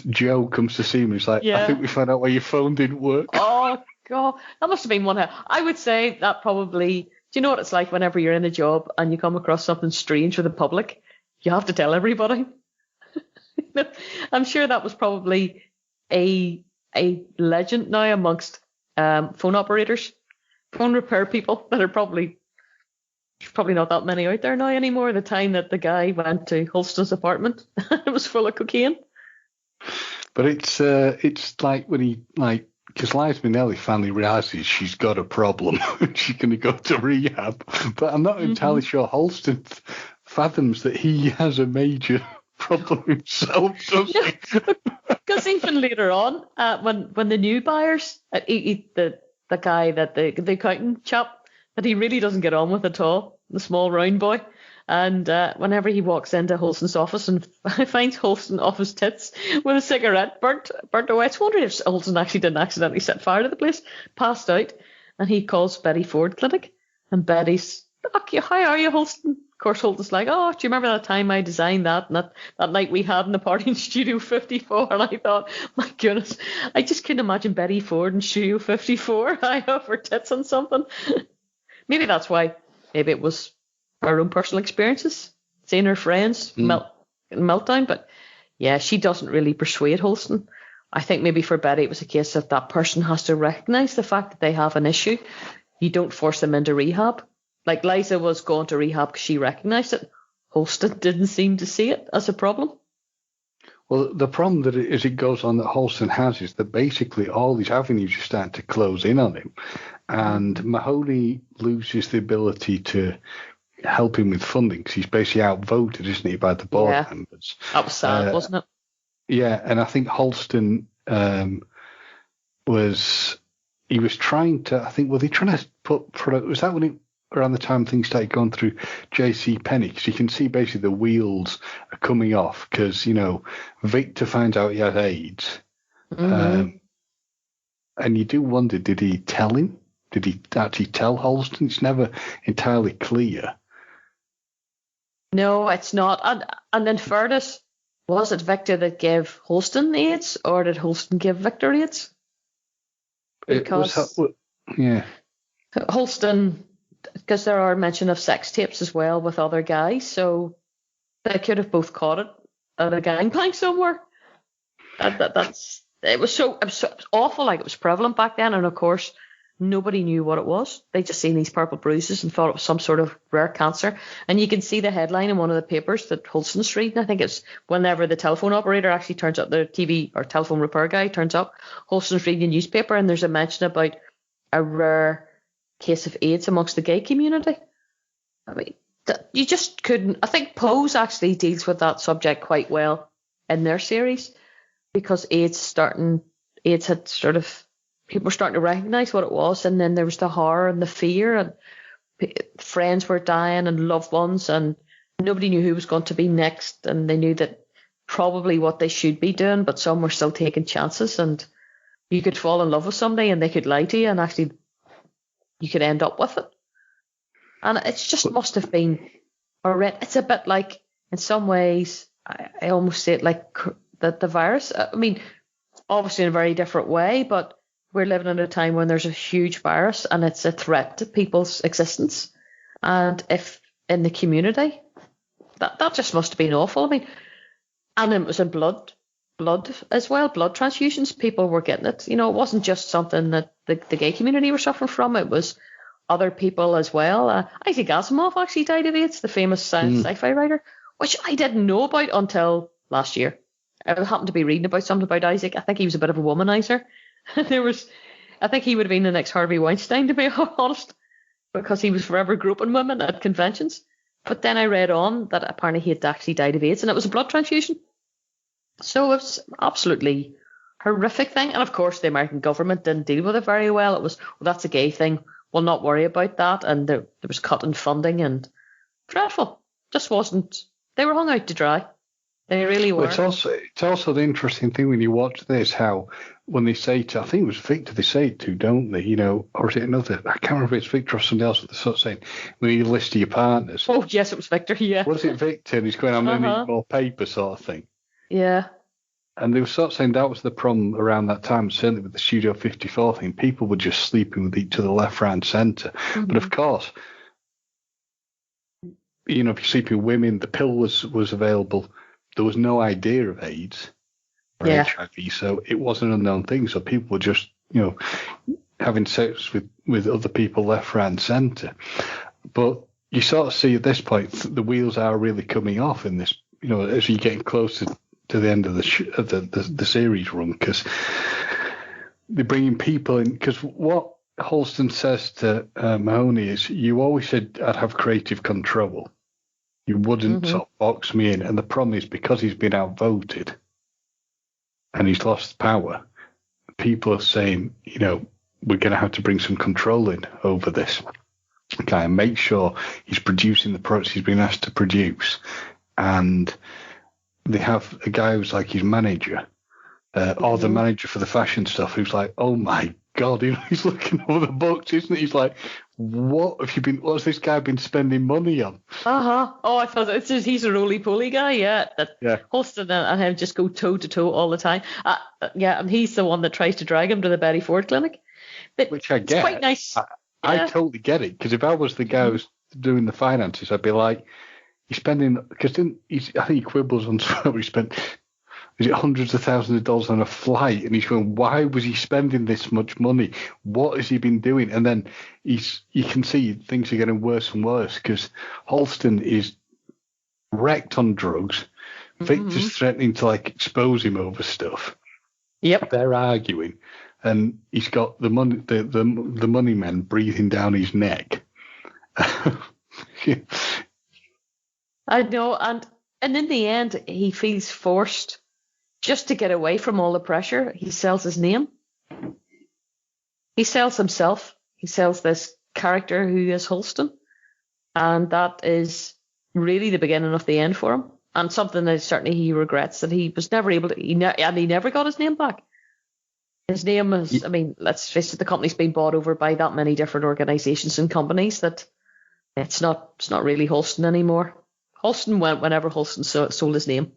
Joe comes to see him. He's like, I think we found out why your phone didn't work. Oh, God. That must have been one. I would say that probably... Do you know what it's like whenever you're in a job and you come across something strange with the public? You have to tell everybody. I'm sure that was probably a legend now amongst phone operators, phone repair people that are probably There's probably not that many out there now anymore. The time that the guy went to Halston's apartment, it was full of cocaine. But it's like when he because Liza Minnelli finally realizes she's got a problem. She's going to go to rehab. But I'm not entirely sure Halston fathoms that he has a major problem himself, does he? Because even later on, when the new buyers, the guy that the accountant chap that he really doesn't get on with at all, the small round boy, and whenever he walks into Halston's office and finds Halston off his tits with a cigarette burnt away, it's wondering if Halston actually didn't accidentally set fire to the place, passed out, and he calls Betty Ford Clinic, and Betty's, how are you, Halston? Of course, Halston's like, oh, do you remember that time I designed that and that night we had in the party in Studio 54? And I thought, my goodness, I just couldn't imagine Betty Ford in Studio 54. I have her tits on something. Maybe that's why. Maybe it was her own personal experiences, seeing her friends meltdown. But yeah, she doesn't really persuade Halston. I think maybe for Betty it was a case of that person has to recognise the fact that they have an issue. You don't force them into rehab. Like Liza was going to rehab because she recognised it. Halston didn't seem to see it as a problem. Well, the problem that as it goes on that Halston has is that basically all these avenues are starting to close in on him. And Mahoney loses the ability to help him with funding because he's basically outvoted, isn't he, by the board members. That was sad, wasn't it? Yeah, and I think Halston was trying to, I think, were they trying to put product, was that when it, around the time things started going through J.C. Penney? Because you can see basically the wheels are coming off because, Victor finds out he has AIDS. And you do wonder, did he tell him? Did he actually tell Halston? It's never entirely clear. No, it's not. And in fairness, was it Victor that gave Halston AIDS, or did Halston give Victor AIDS? Because Halston, because there are mention of sex tapes as well with other guys, so they could have both caught it at a gangbang somewhere. It was so awful, like it was prevalent back then, and of course nobody knew what it was. They just seen these purple bruises and thought it was some sort of rare cancer. And you can see the headline in one of the papers that Halston's reading. I think it's whenever the telephone operator actually turns up, the TV or telephone repair guy turns up, Halston's reading a newspaper, and there's a mention about a rare case of AIDS amongst the gay community. I mean, you just couldn't. I think Pose actually deals with that subject quite well in their series, because AIDS had sort of, people were starting to recognise what it was, and then there was the horror and the fear, and friends were dying and loved ones, and nobody knew who was going to be next, and they knew that probably what they should be doing, but some were still taking chances, and you could fall in love with somebody and they could lie to you, and actually you could end up with it. And it just must have been horrendous. It's a bit like, in some ways, I almost say it like the virus. I mean, obviously in a very different way, but we're living in a time when there's a huge virus and it's a threat to people's existence. And if in the community, that just must have been awful. I mean, and it was in blood as well, blood transfusions. People were getting it. It wasn't just something that the gay community were suffering from. It was other people as well. Isaac Asimov actually died of AIDS, the famous sci-fi writer, which I didn't know about until last year. I happened to be reading about something about Isaac. I think he was a bit of a womanizer. I think he would have been the next Harvey Weinstein, to be honest, because he was forever groping women at conventions. But then I read on that apparently he had actually died of AIDS, and it was a blood transfusion. So it was absolutely horrific thing. And of course, the American government didn't deal with it very well. It was, well, that's a gay thing, we'll not worry about that. And there was cut in funding, and dreadful. Just wasn't. They were hung out to dry. They really were. It's also the interesting thing when you watch this, how when they say to, I think it was Victor they say it to, don't they? Or is it another? I can't remember if it's Victor or somebody else. They're sort of saying, when you list your partners. Oh, yes, it was Victor, yeah. Was it Victor? And he's going, I'm going to need more paper, sort of thing. Yeah. And they were sort of saying that was the problem around that time, certainly with the Studio 54 thing. People were just sleeping with each other left, right, and centre. Mm-hmm. But of course, if you're sleeping with women, the pill was available. There was no idea of AIDS or HIV, so it was an unknown thing. So people were just, having sex with other people left, right, and centre. But you sort of see at this point the wheels are really coming off in this. As you're getting closer to the end of the series run, because they're bringing people in. Because what Halston says to Mahoney is, you always said I'd have creative control. You wouldn't sort of box me in. And the problem is, because he's been outvoted and he's lost power, people are saying, we're going to have to bring some control in over this guy and make sure he's producing the products he's been asked to produce. And they have a guy who's like his manager, or the manager for the fashion stuff, who's like, oh my God, he's looking over the books, isn't he? He's like, what's this guy been spending money on? Oh, I thought he's a roly-poly guy, yeah. Halston and him just go toe-to-toe all the time. And he's the one that tries to drag him to the Betty Ford clinic. Which I get. It's quite nice. I totally get it, because if I was the guy who's doing the finances, I'd be like, he's spending, because I think he quibbles on what he spent, is it hundreds of thousands of dollars on a flight? And he's going, why was he spending this much money? What has he been doing? And then you can see things are getting worse and worse, because Halston is wrecked on drugs. Victor's threatening to expose him over stuff. Yep. They're arguing. And he's got the money men breathing down his neck. I know, and in the end, he feels forced just to get away from all the pressure. He sells his name. He sells himself. He sells this character who is Halston, and that is really the beginning of the end for him. And something that certainly he regrets, that he was never able to. He never got his name back. His name is, let's face it, the company's been bought over by that many different organisations and companies that it's not really Halston anymore. Halston went whenever Halston sold his name.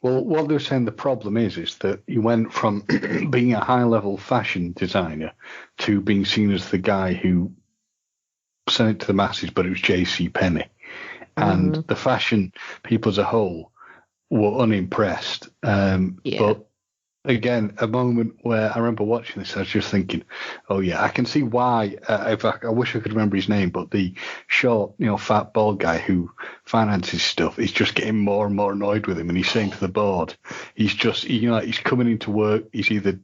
Well, what they were saying the problem is that he went from being a high-level fashion designer to being seen as the guy who sent it to the masses, but it was J.C. Penney. And the fashion people as a whole were unimpressed. But again, a moment where I remember watching this, I was just thinking, oh yeah, I can see why. I wish I could remember his name, but the short, fat bald guy who finances stuff is just getting more and more annoyed with him, and he's saying to the board, he's coming into work, he's either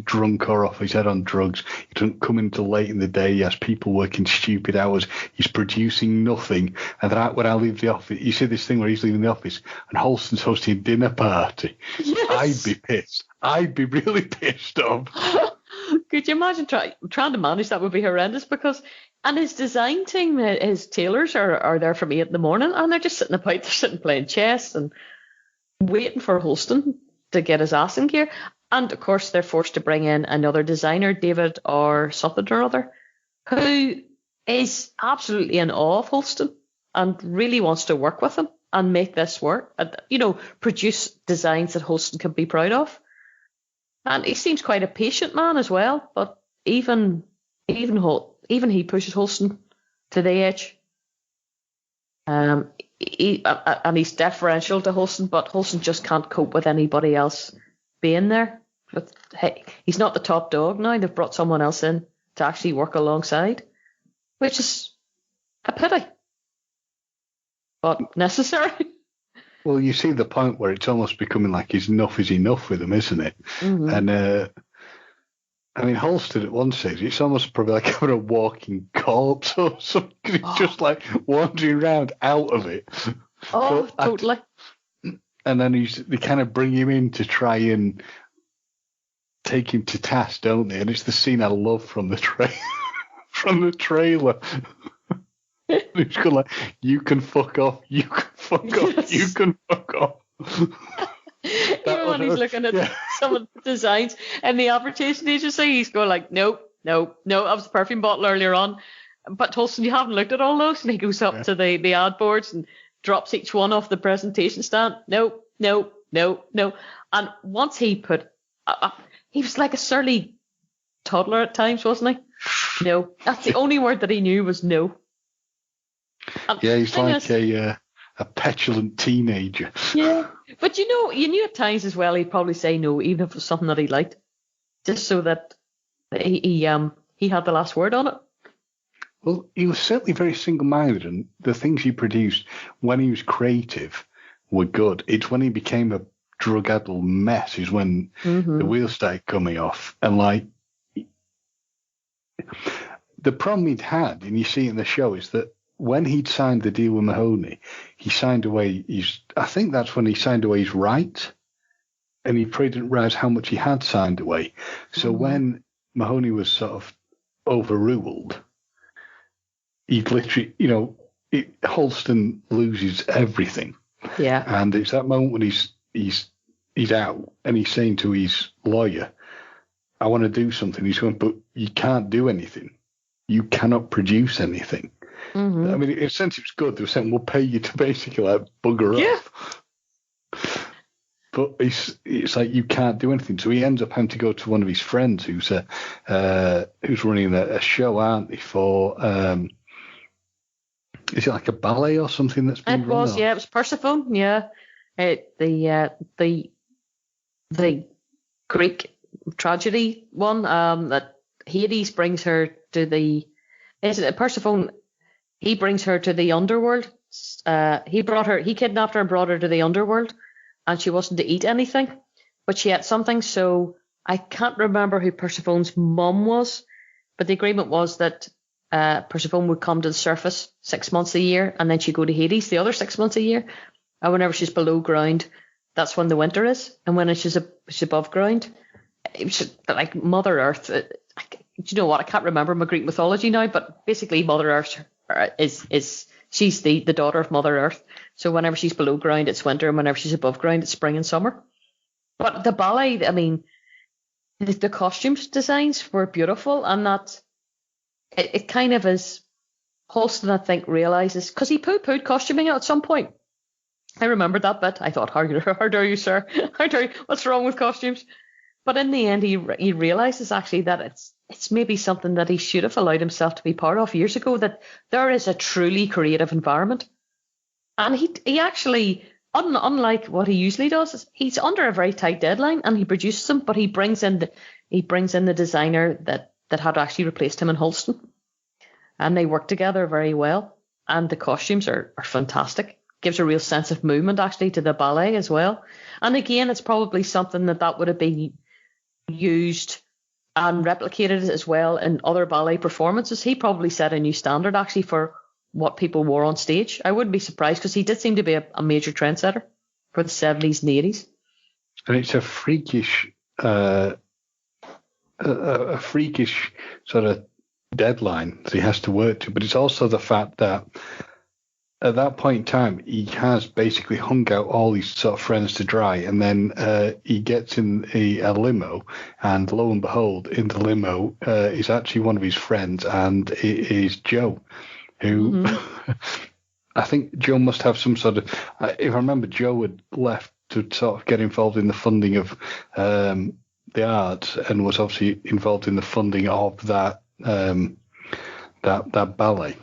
drunk or off his head on drugs. He doesn't come in till late in the day. He has people working stupid hours. He's producing nothing. And then when I leave the office, you see this thing where he's leaving the office and Halston's hosting a dinner party. Yes. I'd be pissed. I'd be really pissed off. Could you imagine trying to manage that? Would be horrendous, because his design team, his tailors are there from 8 in the morning, and they're just sitting about, they're sitting playing chess and waiting for Halston to get his ass in gear. And of course, they're forced to bring in another designer, David or something or other, who is absolutely in awe of Halston and really wants to work with him and make this work. And, produce designs that Halston can be proud of. And he seems quite a patient man as well. But even he pushes Halston to the edge. And he's deferential to Halston, but Halston just can't cope with anybody else being there. But hey, he's not the top dog now. They've brought someone else in to actually work alongside, which is a pity, but necessary. Well, you see the point where it's almost becoming like enough is enough with him, isn't it? And Halston at one stage, it's almost probably like having a walking corpse or something. It's just like wandering around out of it. Oh, totally. And then they kind of bring him in to try and take him to task, don't they? And it's the scene I love from the trailer. He's going like, you can fuck off, you can fuck off, you can fuck off. Even when he's looking at some of the designs and the advertising agency, he's going like, no, that was the perfume bottle earlier on. But Halston, you haven't looked at all those? And he goes up to the ad boards and drops each one off the presentation stand. No. And once he put, he was like a surly toddler at times, wasn't he? No. That's the only word that he knew was no. And he's like a petulant teenager. Yeah. But you knew at times as well he'd probably say no, even if it was something that he liked, just so that he had the last word on it. Well, he was certainly very single-minded, and the things he produced when he was creative were good. It's when he became a drug-addled mess is when the wheels started coming off. And, like, the problem he'd had, and you see it in the show, is that when he'd signed the deal with Mahoney, he signed away I think that's when he signed away his right, and he probably didn't realize how much he had signed away. So when Mahoney was sort of overruled, he'd literally, Halston loses everything. Yeah. And it's that moment when he's out and he's saying to his lawyer, I want to do something. He's going, but you can't do anything. You cannot produce anything. I mean, in a sense, it's good. They were saying, we'll pay you to basically like bugger off. But it's like you can't do anything. So he ends up having to go to one of his friends who's running a show, aren't they, for... is it like a ballet or something that's been run? It was, it was Persephone, yeah. The Greek tragedy one, that Hades brings her to the... Is it Persephone? He brings her to the underworld. He kidnapped her and brought her to the underworld, and she wasn't to eat anything, but she ate something. So I can't remember who Persephone's mum was, but the agreement was that Persephone would come to the surface 6 months a year, and then she'd go to Hades the other 6 months a year. And whenever she's below ground, that's when the winter is, and when she's above ground, it was like Mother Earth. Do you know what? I can't remember my Greek mythology now, but basically Mother Earth she's the daughter of Mother Earth. So whenever she's below ground, it's winter, and whenever she's above ground, it's spring and summer. But the ballet, I mean, the costumes designs were beautiful, and that it kind of is. Halston, I think, realizes, because he poo-pooed costuming at some point. I remembered that bit. I thought, how dare you, sir? How dare you? What's wrong with costumes? But in the end, he realizes actually that it's maybe something that he should have allowed himself to be part of years ago, that there is a truly creative environment. And he actually, unlike what he usually does, he's under a very tight deadline and he produces them, but he brings in the designer that had actually replaced him in Halston. And they work together very well. And the costumes are fantastic. Gives a real sense of movement actually to the ballet as well. And again, it's probably something that would have been used and replicated as well in other ballet performances. He probably set a new standard actually for what people wore on stage. I wouldn't be surprised, because he did seem to be a major trendsetter for the 70s and 80s. And it's a freakish sort of deadline that he has to work to, but it's also the fact that at that point in time, he has basically hung out all his sort of friends to dry, and then he gets in a limo, and lo and behold, in the limo is actually one of his friends, and it is Joe, who I think Joe must have some sort of, if I remember, Joe had left to sort of get involved in the funding of the arts, and was obviously involved in the funding of that ballet.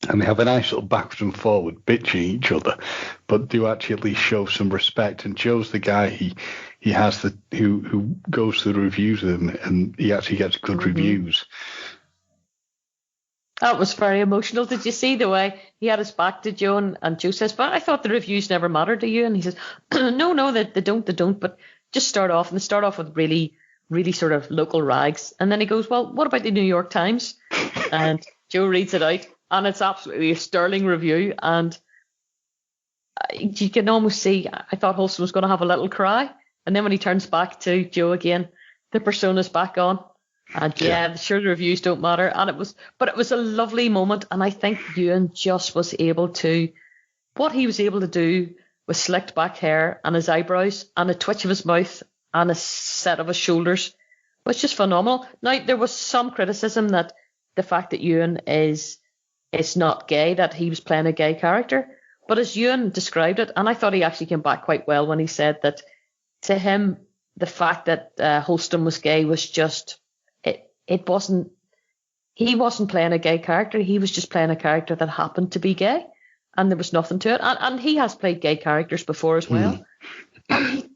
And they have a nice little backwards and forward bitching each other, but do actually at least show some respect. And Joe's the guy he has who goes through the reviews with him, and he actually gets good reviews. That was very emotional. Did you see the way he had his back to Joe, and Joe says, "But I thought the reviews never mattered to you." And he says, "No, they don't. But just start off, and they start off with really, really sort of local rags." And then he goes, "Well, what about the New York Times?" And Joe reads it out. And it's absolutely a sterling review. And you can almost see, I thought Halston was going to have a little cry. And then when he turns back to Joe again, the persona's back on. And sure, the reviews don't matter. And it was a lovely moment. And I think Ewan just was able to, what he was able to do with slicked back hair and his eyebrows and a twitch of his mouth and a set of his shoulders was just phenomenal. Now, there was some criticism that the fact that Ewan is not gay, that he was playing a gay character. But as Ewan described it, and I thought he actually came back quite well when he said that to him, the fact that Halston was gay was just, he wasn't playing a gay character. He was just playing a character that happened to be gay. And there was nothing to it. And he has played gay characters before as well. And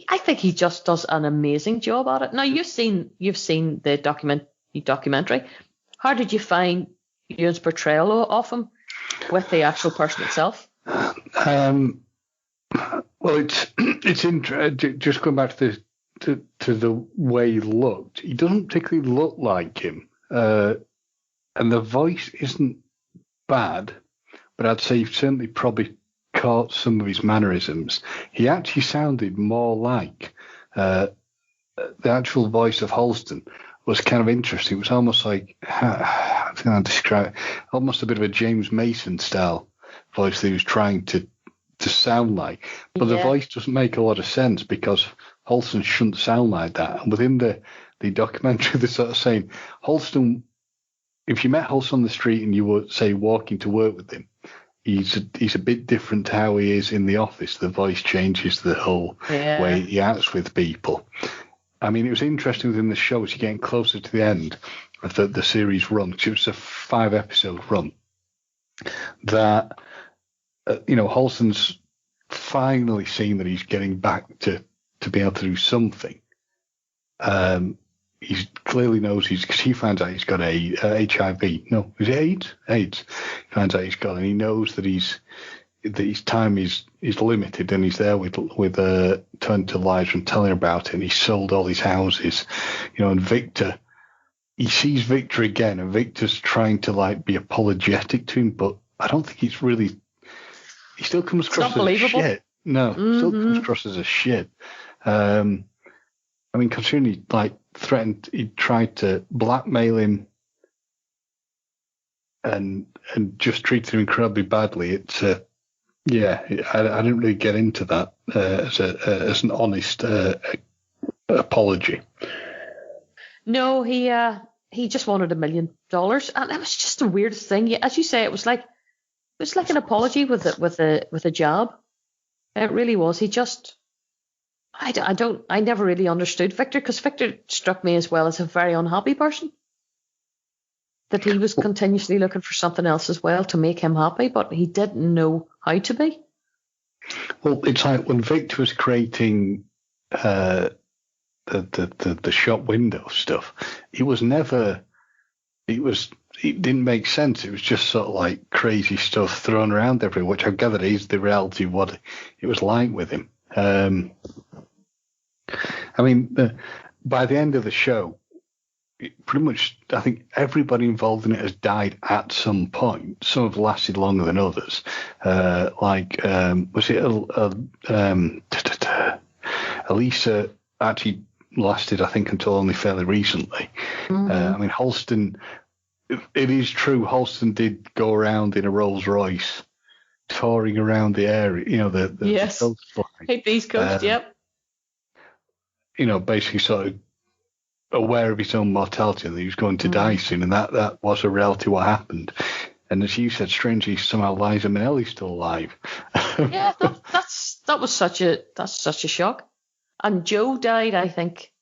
I think he just does an amazing job at it. Now, you've seen the documentary. How did you find Ewan's portrayal of him with the actual person itself? Well, it's interesting. Just going back to the way he looked, he doesn't particularly look like him, and the voice isn't bad, but I'd say you've certainly probably caught some of his mannerisms. He actually sounded more like the actual voice of Halston was kind of interesting. It was almost like, how can I describe it? Almost a bit of a James Mason style voice that he was trying to sound like. But the voice doesn't make a lot of sense because Halston shouldn't sound like that. And within the documentary, they're sort of saying, Halston, if you met Halston on the street and you were, say, walking to work with him, he's a bit different to how he is in the office. The voice changes the whole way he acts with people. I mean, it was interesting within the show as you're getting closer to the end of the series run, because it was a 5-episode run, that, Halston's finally seen that he's getting back to be able to do something. He clearly knows because he finds out he's got a HIV. No, is it AIDS? AIDS. He finds out he's got, and he knows that his time is limited, and he's there with turning to Liza and telling her about it. And he sold all his houses, and Victor. He sees Victor again, and Victor's trying to be apologetic to him, but I don't think it's really. He still comes across as a shit. No, still comes across as a shit. I mean, considering he threatened, he tried to blackmail him, and just treated him incredibly badly. It's I didn't really get into that as an honest apology. No, he just wanted $1 million, and it was just the weirdest thing. As you say, it was like an apology with a job. It really was. He just, I never really understood Victor, because Victor struck me as well as a very unhappy person. That he was continuously looking for something else as well to make him happy, but he didn't know how to be. Well, it's like when Victor was creating the shop window stuff, it didn't make sense. It was just sort of like crazy stuff thrown around everywhere, which I gather is the reality of what it was like with him. I mean, by the end of the show, pretty much, I think everybody involved in it has died at some point. Some have lasted longer than others. Was it Elisa actually lasted, I think, until only fairly recently. Mm-hmm. I mean, Halston, it is true, Halston did go around in a Rolls Royce, touring around the area, the East Coast, yep. Basically sort of aware of his own mortality and that he was going to die soon, and that was a reality what happened. And as you said, strangely, somehow Liza Minnelli's still alive. Yeah, that's such a shock. And Joe died, I think,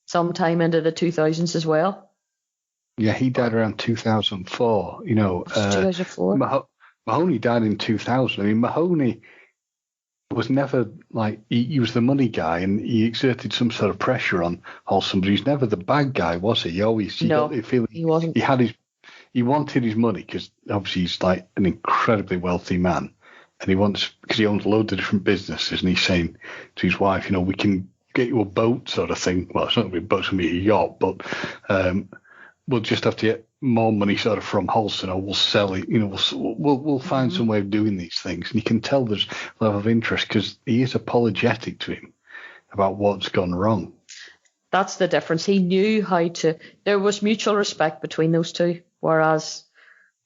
sometime into the 2000s as well. Yeah, he died around 2004. 2004. Mahoney died in 2000. I mean, Mahoney was never he was the money guy, and he exerted some sort of pressure on Halston, but he's never the bad guy, was he? He got the feeling he wasn't. He wanted his money because obviously he's like an incredibly wealthy man, and because he owns loads of different businesses, and he's saying to his wife, we can get you a boat sort of thing. Well, it's not going to be a boat, it's going to be a yacht, but we'll just have to get more money sort of from Halston, or we'll sell it. We'll find some way of doing these things. And you can tell there's a level of interest because he is apologetic to him about what's gone wrong. That's the difference. He knew how to. There was mutual respect between those two, whereas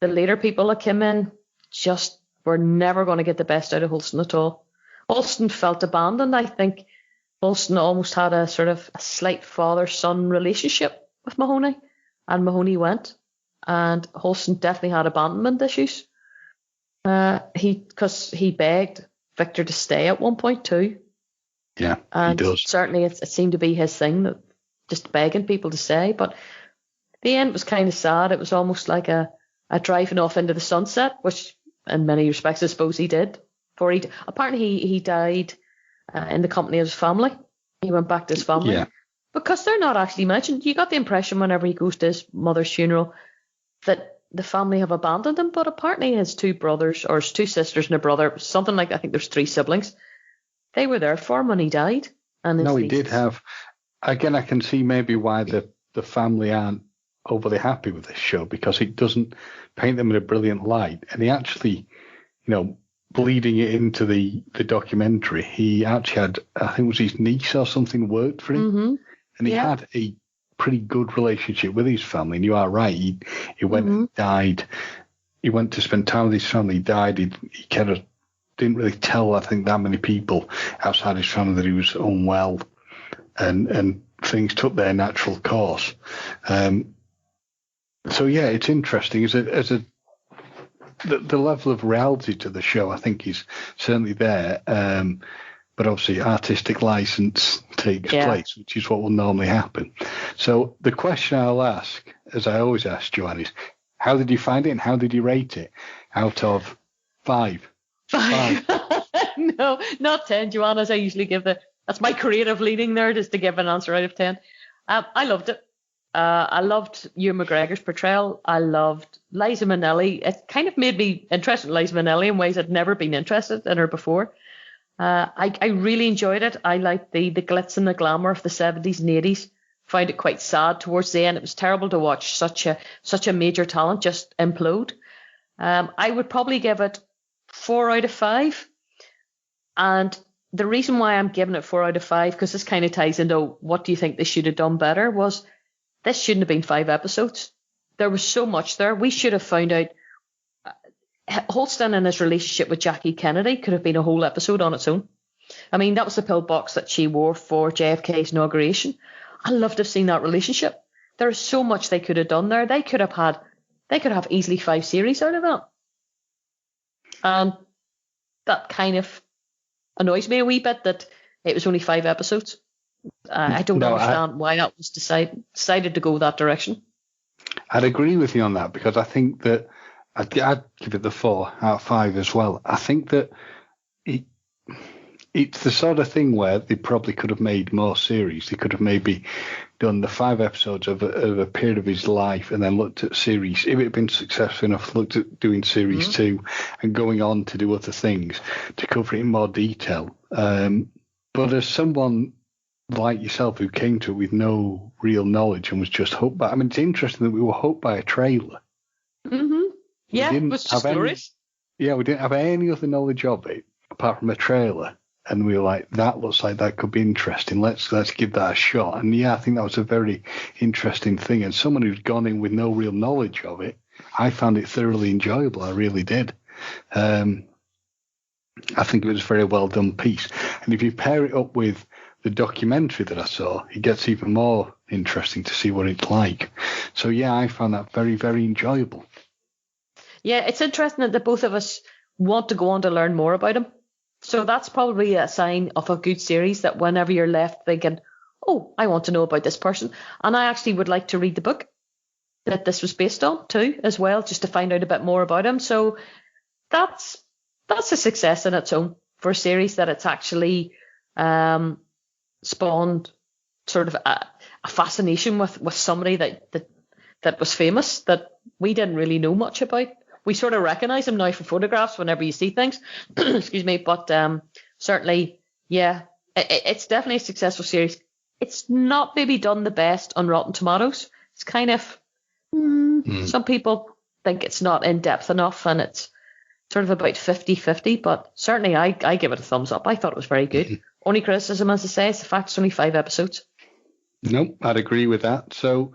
the later people that came in just were never going to get the best out of Halston at all. Halston felt abandoned. I think Halston almost had a sort of a slight father-son relationship with Mahoney, and Mahoney went. And Halston definitely had abandonment issues. Because he begged Victor to stay at one point too. Yeah, and he does. Certainly it seemed to be his thing, that just begging people to stay. But the end was kind of sad. It was almost like a driving off into the sunset, which in many respects I suppose he did. Apparently he died in the company of his family. He went back to his family. Yeah. Because they're not actually mentioned. You got the impression whenever he goes to his mother's funeral that the family have abandoned him, but apparently his two brothers, or his two sisters and a brother, something like, I think there's three siblings, they were there for him when he died. And No, he did have. Again, I can see maybe why the family aren't overly happy with this show, because it doesn't paint them in a brilliant light. And he actually, bleeding it into the documentary, he actually had, I think it was his niece or something worked for him. Mm-hmm. And he had a pretty good relationship with his family. And you are right, he went and died. He went to spend time with his family. He died. He kind of didn't really tell, I think, that many people outside his family that he was unwell, and things took their natural course. So yeah, it's interesting. The level of reality to the show, I think, is certainly there. But obviously, artistic license takes place, which is what will normally happen. So the question I'll ask, as I always ask Joanne, is how did you find it and how did you rate it out of 5? 5. No, not 10, Joanne, as I usually give that's my creative leading there, just to give an answer out of 10. I loved it. I loved Ewan McGregor's portrayal. I loved Liza Minnelli. It kind of made me interested in Liza Minnelli in ways I'd never been interested in her before. I really enjoyed it. I liked the glitz and the glamour of the 70s and 80s. Found it quite sad towards the end. It was terrible to watch such a major talent just implode. I would probably give it 4 out of 5. And the reason why I'm giving it 4 out of 5, because this kind of ties into what do you think they should have done better, was this shouldn't have been 5 episodes. There was so much there. We should have found out. Halston and his relationship with Jackie Kennedy could have been a whole episode on its own. I mean, that was the pillbox that she wore for JFK's inauguration. I'd love to have seen that relationship. There is so much they could have done there. They could have easily 5 series out of that. And that kind of annoys me a wee bit that it was only 5 episodes. I don't understand why that was decided to go that direction. I'd agree with you on that, because I think that I'd give it the 4 out of 5 as well. I think that it's the sort of thing where they probably could have made more series. They could have maybe done the 5 episodes of a period of his life and then looked at series. If it had been successful enough, looked at doing series 2 and going on to do other things to cover it in more detail. But as someone like yourself who came to it with no real knowledge and was just hooked by, I mean, it's interesting that we were hooked by a trailer. Mm-hmm. Yeah, it was just glorious. We didn't have any other knowledge of it apart from a trailer. And we were like, that looks like that could be interesting. Let's give that a shot. And yeah, I think that was a very interesting thing. And someone who's gone in with no real knowledge of it, I found it thoroughly enjoyable. I really did. I think it was a very well done piece. And if you pair it up with the documentary that I saw, it gets even more interesting to see what it's like. So yeah, I found that very, very enjoyable. Yeah, it's interesting that both of us want to go on to learn more about him. So that's probably a sign of a good series, that whenever you're left thinking, oh, I want to know about this person. And I actually would like to read the book that this was based on too, as well, just to find out a bit more about him. So that's a success in its own for a series that it's actually spawned sort of a fascination with somebody that was famous that we didn't really know much about. We sort of recognize him now from photographs whenever you see things. Excuse me. But certainly, yeah, it's definitely a successful series. It's not maybe done the best on Rotten Tomatoes. It's kind of, some people think it's not in-depth enough, and it's sort of about 50-50. But certainly I give it a thumbs up. I thought it was very good. Only criticism, as I say, is the fact it's only 5 episodes. Nope, I'd agree with that. So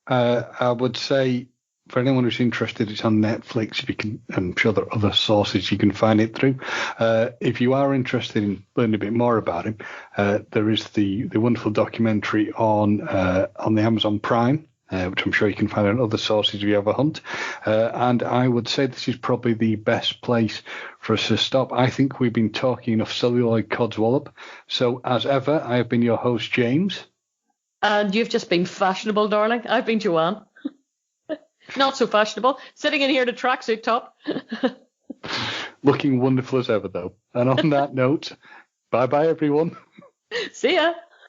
I would say, for anyone who's interested, it's on Netflix. If you can, I'm sure there are other sources you can find it through. If you are interested in learning a bit more about him, there is the wonderful documentary on the Amazon Prime, which I'm sure you can find on other sources if you have a hunt. And I would say this is probably the best place for us to stop. I think we've been talking enough celluloid codswallop. So as ever, I have been your host, James. And you've just been fashionable, darling. I've been Joanne. Not so fashionable. Sitting in here in a tracksuit top. Looking wonderful as ever, though. And on that note, bye-bye, everyone. See ya.